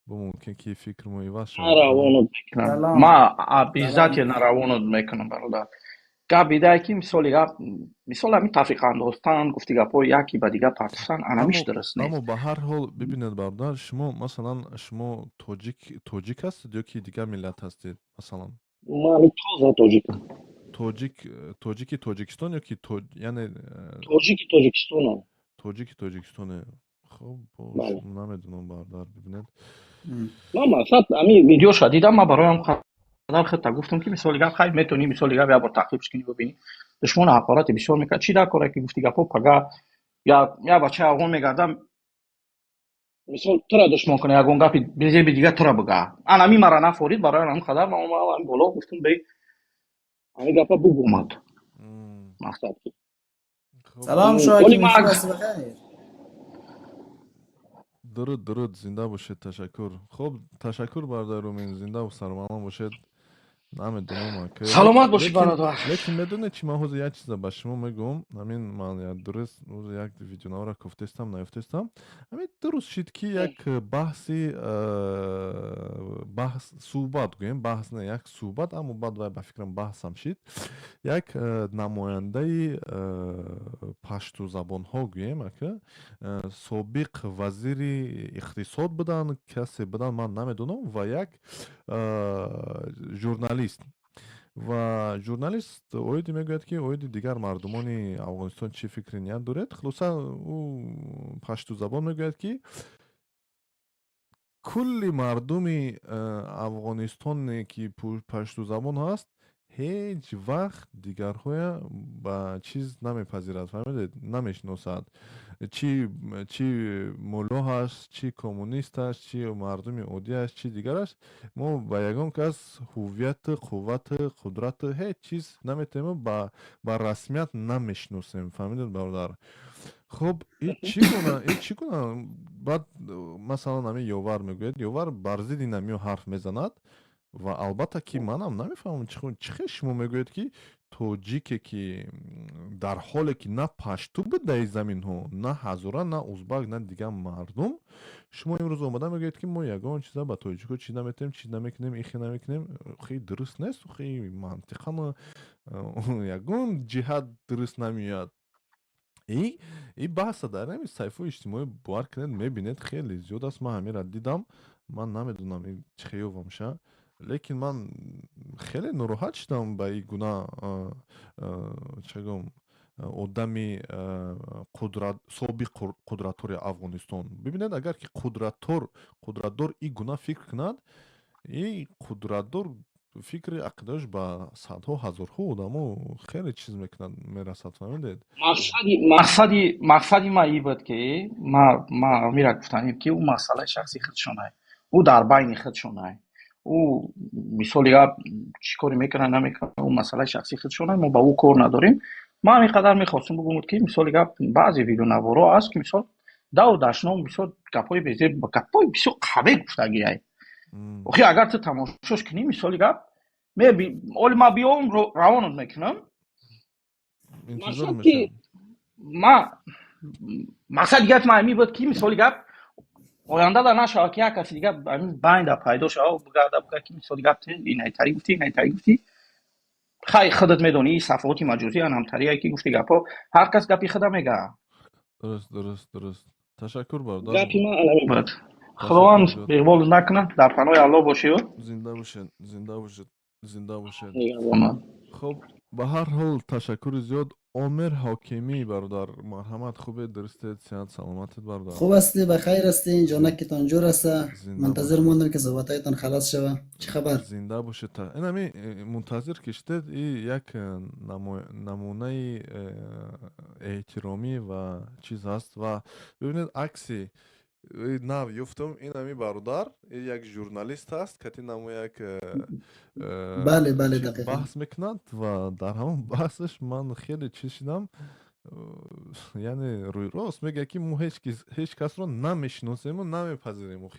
бо мумкин ки фикрмо иваз шавад. наравонот мекунам. Салом. ма обязательно наравонот мекунам бародар. гап идаe ки мисоли гап, мисол ҳамин тафриқандостан, гуфти гапҳо яки ба дига партофтан, анамиш дуруст нест. аммо ба ҳар ҳол бибинед бародар, шумо масалан шумо тоҷик ҳастед ё ки дигар миллат ҳастед? Масалан ман тоза тоҷикам. тоҷики Тоҷикистон ё ки яъне тоҷики тоҷикистонам. тоҷики Тоҷикистоне? Хуб, Бале. намедонам бародар, бибинед. ман мақсад ҳамин видеоша дидам, ман бароям қадар худта гуфтам ки мисоли гап хай метонӣ, мисоли гап як бор таъқибш кунӣ бубинӣ. душмон ҳақорати бисёр мекард. чӣ дар коре ки гуфти гапҳо пага як бача афғон мегардам, мисол тура душмон кунад, ягон гапи безеби дига тура бигӯяд. анами мара нафорид, барои ҳамин қадар ман омадам боло гуфтам бе ҳамин гапа бугумад. мақсад ки سلام شو ولی حکیم ما شو اگر- هستی بخیر. дуруд зинда бошед. Ташаккур. Хуб, ташаккур бародар Румин, зинда сарваланд бошед. намедонам ки саломат бошед бародар. лекин медонед чӣ, ман ҳозир як чиза ба шумо мегӯям. ҳамин ман дуруст як видеонавара гуфтестам, наёфтестам. ҳамин дуруст шид ки як баҳси баҳс суҳбат гӯем, баҳс не, як суҳбат, аммо баъд вай ба фикрам баҳсам шид. як намояндаи паштузабонҳо гӯем, ака собиқ вазири иқтисод будан, касе будан, ман намедонам, ва як журналист. ва журналист оиди мегӯяд ки оиди дигар мардумони Афғонистон чӣ фикри ният доред. хулоса ӯ паштузабон мегӯяд ки кулли мардуми Афғонистоне ки паштузабон ҳаст, ҳеҷ вақт дигарҳоя ба чиз намепазирад, фаҳмидед, намешиносад. чӣ мулло ҳаст, чӣ коммунист аст, чӣ мардуми оддӣ аст, чӣ дигар аст. мо ба ягон кас ҳуввияти қуввати қудрати ҳеҷ чиз наметавонем ба расмият намешиносем, фаҳмидед бародар. хуб, чӣ гуна баъд масалан ҳамин ёвар мегӯяд, ёвар бар зидди намиё ҳарф мезанад. ва албатта ки манам намефаҳмам чӣ хел шумо мегӯед ки тоҷике ки дар ҳоле ки на пашту будаи заминҳо, на ҳазора, на узбак, на дигар мардум, шумо имрӯз омада мегӯед ки мо ягон чиза ба тоҷико чӣ наметавонем, чӣ намекунем, ихе намекунем. хеле дуруст нест, хеле мантиқан ягон ҷиҳат дуруст намеояд. ин баҳса дар ҳамин сайфҳои иҷтимоӣ бовар кунед мебинед хеле зиёд аст. ман ҳаминро дидам, ман намедонам ин чӣ хеёвамша, лекин ман хеле нороҳат шудам ба ин гуна чӣ гӯям одами собиқ қудратдори Афғонистон. бибинед, агар ки қудратдор ин гуна фикр кунад, ин қудратдор фикри ақидааш ба садҳо ҳазорҳо одамо хеле чиз мекунад, мерасад, фаҳмидед. мақсади ма ин буд ки ма амира гуфтанем ки ӯ масъалаи шахси худшонае, ӯ дар байни худшонае, ӯ мисоли гап чӣ коре мекунад намекунад, ӯ масъалаи шахси худшонае, мо ба ӯ кор надорем. ман ҳамин қадар мехостам бигӯям ки мисоли гап баъзе видеонаворо ҳаст ки мисол давр дашном бисёр гапҳои безеб, гапҳои бисёр қавӣ гуфтагиае. охи агар ту тамошош кунӣ, мисоли гап оли ма биём равонат мекунам. мақсад дигаи ма ҳамин буд ки мисоли гап оянда дар нашавад ки як каси дига байнда пайдо шава бугарда ки мисоли гап инайтари гуфтӣ خیلی خودت میدونی این صفحات مجازی هم همتریایی که گفتی گپا هر کس گپی خودم میگه. درست تشکر برادر. گپی ما علمی بود. تشکر خداوند زیاد. اقبال نکنه در پناه الله باشی. زنده باشد. نگهبان. خب به هر حال تشکر زیاد. عامر حاکمی برادر، مرحمت خوبه، درسته، صحت سلامتت برادر؟ خوب هستی، بخیر هستی، جانکتان جور است. زنده منتظر باشی. موندم که صحبتایتان خلاص شوه. چه خبر؟ زنده باشید. اینمی منتظر کشتید این یک نمونه احترامی و چیز هست و ببینید عکسی نو یفتم. اینمی برادر یک ژورنالیست هست که نمو یک بله بله چی دقیقا. بحث میکند و در همون بحثش من خیلی چیز شدم. یعنی روی راست میگه که مو هیچ کس رو نمیشناسیم و نمیپذیریم و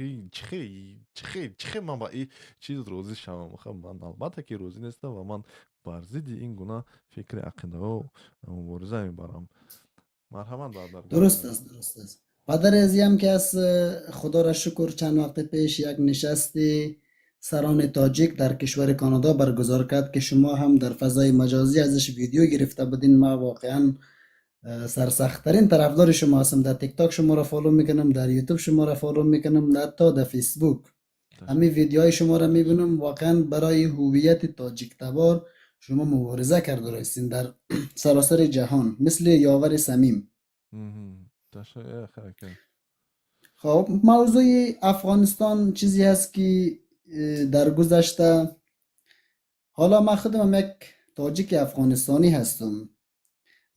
چخی من با این چیز روزی شوم. خب من البته که روزی نیستم و من بر ضد این گونه فکر عقیده و مبارزه میبرم. مرحمت برادر. درست است درست است. پدر ازیم که از خدا را شکر چند وقت پیش یک نشست سران تاجیک در کشور کانادا برگزار کرد که شما هم در فضای مجازی ازش ویدیو گرفته بودین. ما واقعا سرسختترین طرفدار شما هستم. در تیک تاک شما را فالو میکنم، در یوتیوب شما را فالو میکنم، حتی در فیسبوک همین ویدیوهای شما را میبینم. واقعا برای هویت تاجیک تبار شما مبارزه کرده هستین در سراسر جهان مثل یاور صمیم. خب موضوع افغانستان چیزی هست که در گذشته، حالا من خودم یک تاجیک افغانستانی هستم.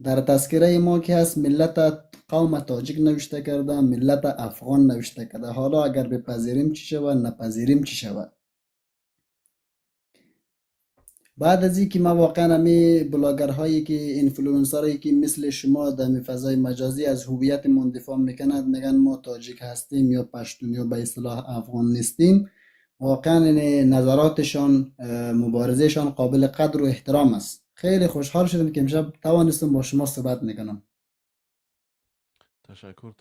در تذکره ما که هست ملت قوم تاجیک نوشته کرده، ملت افغان نوشته کرده. حالا اگر بپذیریم چی شود، نپذیریم چی شود. بعد از اینکه ما واقعا همی بلاگرهایی که اینفلوئنسرایی که مثل شما در فضای مجازی از هویتمون دفاع میکنند، میگن ما تاجیک هستیم یا پشتون یا به اصطلاح افغان نیستیم، واقعا نظراتشان مبارزهشان قابل قدر و احترام است. خیلی خوشحال شدم که امشب توانستم با شما صحبت میکنم. تشکر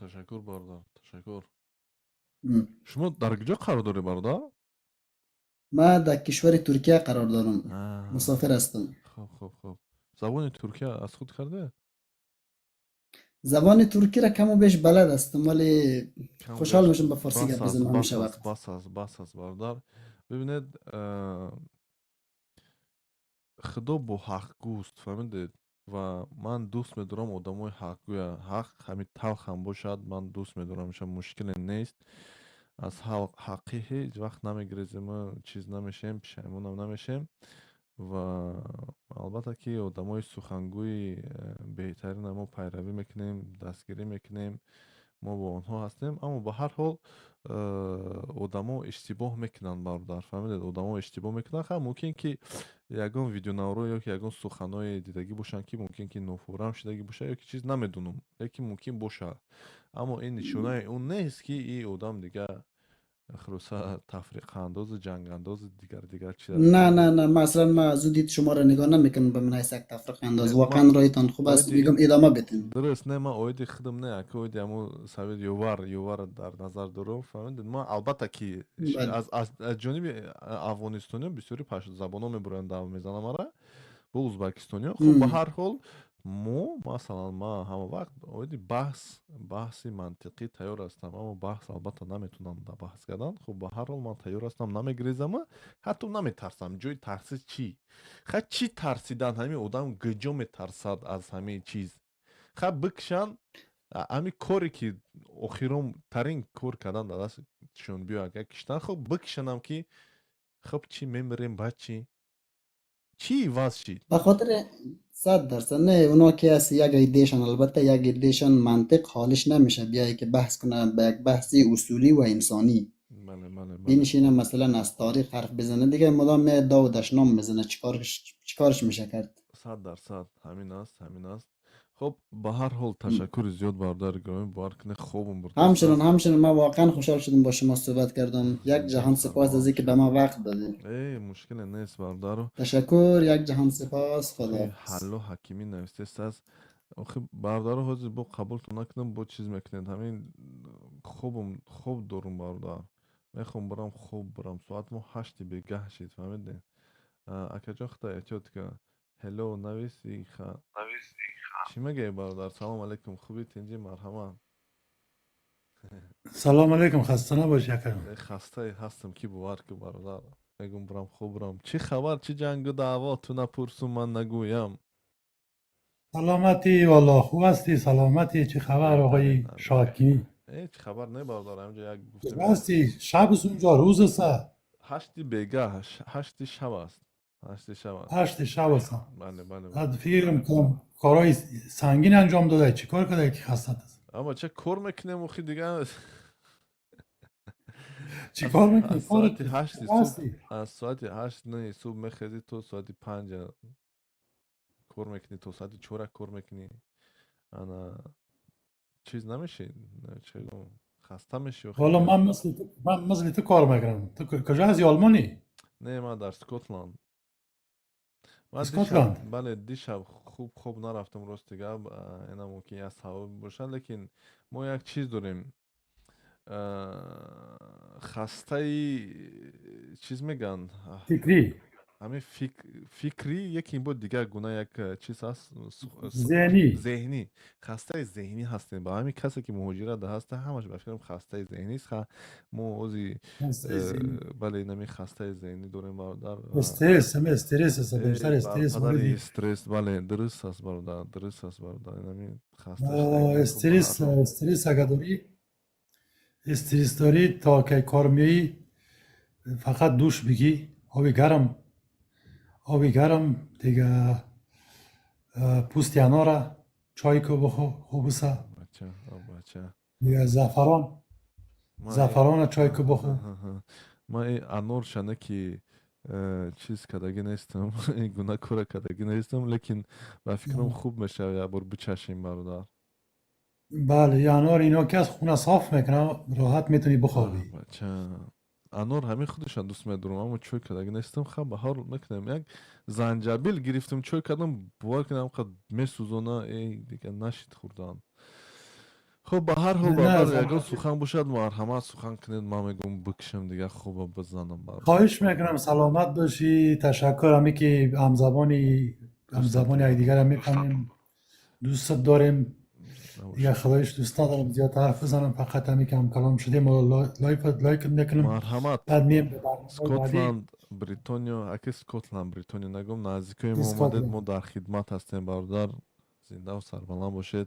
برادر. تشکر. شما در کجا قرار داری برادر؟ ما در کشور ترکیه قرار دارم. مسافر هستم. خب زبان ترکیه از خود کرده؟ زبان ترکی را کم و بیش بلد هستم ولی خوشحال میشم به فارسی گپ بزنم همیشه وقت. بس از برادر. ببینید خدا با حق گوست، فهمیدید؟ و من دوست میدارم آدمای حقگوی. حق همین تلخ هم باشد من دوست میدارم، مشکل نیست. از حقی هیچ وقت نمیگریزیم، چیز نمیشیم، پشیمون هم نمیشیم. و البته که آدمای سخنگوی بهترین ما پیروی میکنیم، دستگیری میکنیم، ما با آنها هستیم. اما به هر حال آدما اشتباه میکنن برادر، فهمیدید؟ آدما اشتباه میکنن. خب ممکن که یگان ویدیو نورو یا که یگان سخنای دیدگی باشن که ممکن که نوفورم شدگی باشه یا که چیز نمیدونم، لیکن ممکن باشه. اما این نشونه اون نیست که این آدم دیگه خلاصه تفریق انداز، جنگ انداز، دیگر چیز. نه مثلا ما از دید شما را نگاه نمیکنم به من یک تفریق انداز. واقعا رایتان خوب است، میگم ادامه بدین. درست نه، ما اوید خودم نه که اوید همو سوید یوار در نظر دارم، فهمیدید؟ ما البته که از جانب افغانستانی بسیاری پشت زبان ها میبرن دعوا میزنم مرا با ازبکستانی ها. خب به هر حال مثلا ما همه وقت اوید بحثی منطقی تیار هستم، اما بحث البته نمیتونم در بحث کردن. خب به هر حال من تیار هستم، نمیگریزم، حتی نمیترسم. جای ترس چی؟ خب چی ترسیدن؟ همین آدم گجا میترسد از همه چیز. خب بکشن همین کاری که اخیرام ترین کار کردن در دستشون بیا اگه کشتن، خب بکشنم که خب چی میمریم بعد چی واز چی؟ به خاطر 100% نه اونا که از یک ایدهشان، البته یک ایدهشان منطق حالش نمیشه بیایی که بحث کنه به یک بحثی اصولی و انسانی. بنشینه مثلا از تاریخ حرف بزنه دیگه مدام می دا و دشنام بزنه، چیکارش میشه کرد؟ 100% همین است. خب به هر حال تشکر زیاد برادر گرامی، بارکنه خوبم برد. همچنان من واقعا خوشحال شدم با شما صحبت کردم. یک جهان سپاس از اینکه به ما وقت دادید. مشکل نیست برادر. تشکر، یک جهان سپاس. خدا حلو حکیمی نوشته است. آخه برادر حاضر با قبول تو نکنم با چیز میکنید. همین خوب دارم برادر، میخوام برم خوب برم. ساعت ما 8 بگه شید، فهمیدین؟ اکا جان خدا احتیاط که هلو نویسی چی میگه برادر؟ سلام علیکم، خوبی تینجی؟ مرحبا. سلام علیکم، خسته نباش یکم. خسته هستم کی باور که برادر. میگم برام خوب برام. چی خبر؟ چی جنگ و دعوا؟ تو نپرسم من نگویم. سلامتی والا، خوب هستی؟ سلامتی؟ چه خبر بهترین آقای شاکی؟ هیچ خبر نه برادر. همجا یک گفتم کجا هستی؟ شب است اونجا، روز است؟ هشتی بیگه هشتی شب است. هشتی شب است. 8 شب است. بله بله بله. بعد فکر میکنم کارهای سنگین انجام داده. چی کار کرده که خسته است؟ اما چه کار میکنیم اخی دیگه. چی کار میکنی؟ از ساعت کارت هشتی کجا صبح، هستی؟ از ساعت هشت نه صبح میخیزی تو ساعت 5 کار میکنی، تو ساعت 4 کار میکنی. انا چیز نمیشه. چه گم خسته میشی اخی والا دیگه. من مثل تو کار میکنم. تو کجا هستی؟ آلمانی؟ نه من در اسکاتلند. من دیشب اسکاتلند؟ بله دیشب خوب نرفتم راست دیگه. اینا ممکن است هوا باشه لیکن ما یک چیز داریم. خسته چیز میگن. فکری؟ همین فکری یکی بود دیگه گناه یک چیز هست. ذهنی؟ ذهنی. خسته ذهنی هستیم. با همین کسی که مهاجرت هسته همش بفکرم خسته ذهنی است. ما اوزی ذهنی. بله نمی خسته ذهنی داریم برادر. استرس است، بیشتر بر استرس پدر موردی. استرس. بله درست است برادر، درست است برادر. نمی خسته شدگی خوب به هر استرس حال. استرس اگه داری، استرس داری تا که کار میایی فقط دوش بگی، آبی گرم دیگه. پوست انار چای کو بخور خوب است. بچه بچه دیگه ما زعفران چای کو بخور. ما این انور شنه که چیز کدگی نیستم. این گناه کار کدگی نیستم لیکن به فکرم خوب میشه یه بار بچشیم برادر. بله، یه انار اینا که از خونه صاف میکنه، راحت میتونی بخوابی. بچه انور همین خودشان دوست میدارم اما چوی کدگی نیستم. خب به هر حال میکنم یک زنجبیل گرفتم چوی کدم باور کنم قد میسوزونه. ای دیگه نشید خوردن. خب به هر حال نه برادر یگان زنجبیل. سخن باشد مرحمت سخن کنید. من میگم بکشم دیگه خوب بزنم برادر. خواهش میکنم سلامت باشی. تشکر همی که دوستت همزبانی دارم. دیگر هم میفهمیم. دوستت داریم. دیگه نباشه. خدایش دوست ندارم زیاد حرف بزنم، فقط همی که هم کلام شدیم و لایک میکنم. مرحمت. بعد میم به برنامه بعدی. اسکاتلند بریتانیا اکی اسکاتلند بریتانیا نگم نزدیکای ما آمدید. ما اسکاتلند. در خدمت هستیم برادر. زنده و سربلند باشید.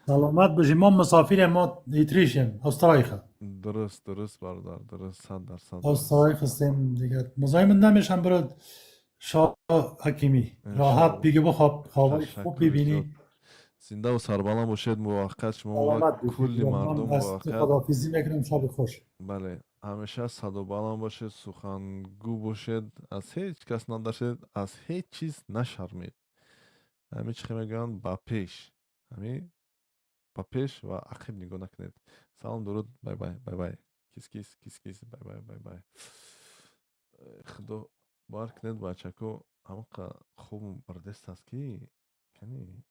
سلامت باشی. ما مسافریم، ما ایتریشیم، استرالیا. درست برادر درست 100% درست. استرالیا هستیم دیگه. مزاحم نمیشم برات. شاه حکیمی راحت انشالله. دیگه بخواب، خوابای خوب تشکر زیاد. ببینی. زنده و سربلند باشید. موفق شما و سلامت باشی کلی دیگه. من مردم از تو موفق. خداحافظی میکنم. شب خوش. بله همیشه صد و بلند باشید، سخنگو باشید، از هیچ کس نداشتید، از هیچ چیز نشرمید. همین چی میگن با پیش. همین با پیش و عقب نگاه نکنید. سلام درود. بای بای بای بای. کیس بای بای بای بای. خدا بار کنید بچه کو همه خوب بردست است که کنی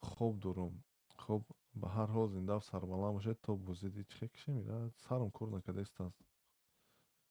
خوب دارم. خب به هر حال زنده و سربلند باشید تا بزدی چه کشی میره سرم کور نکرده است.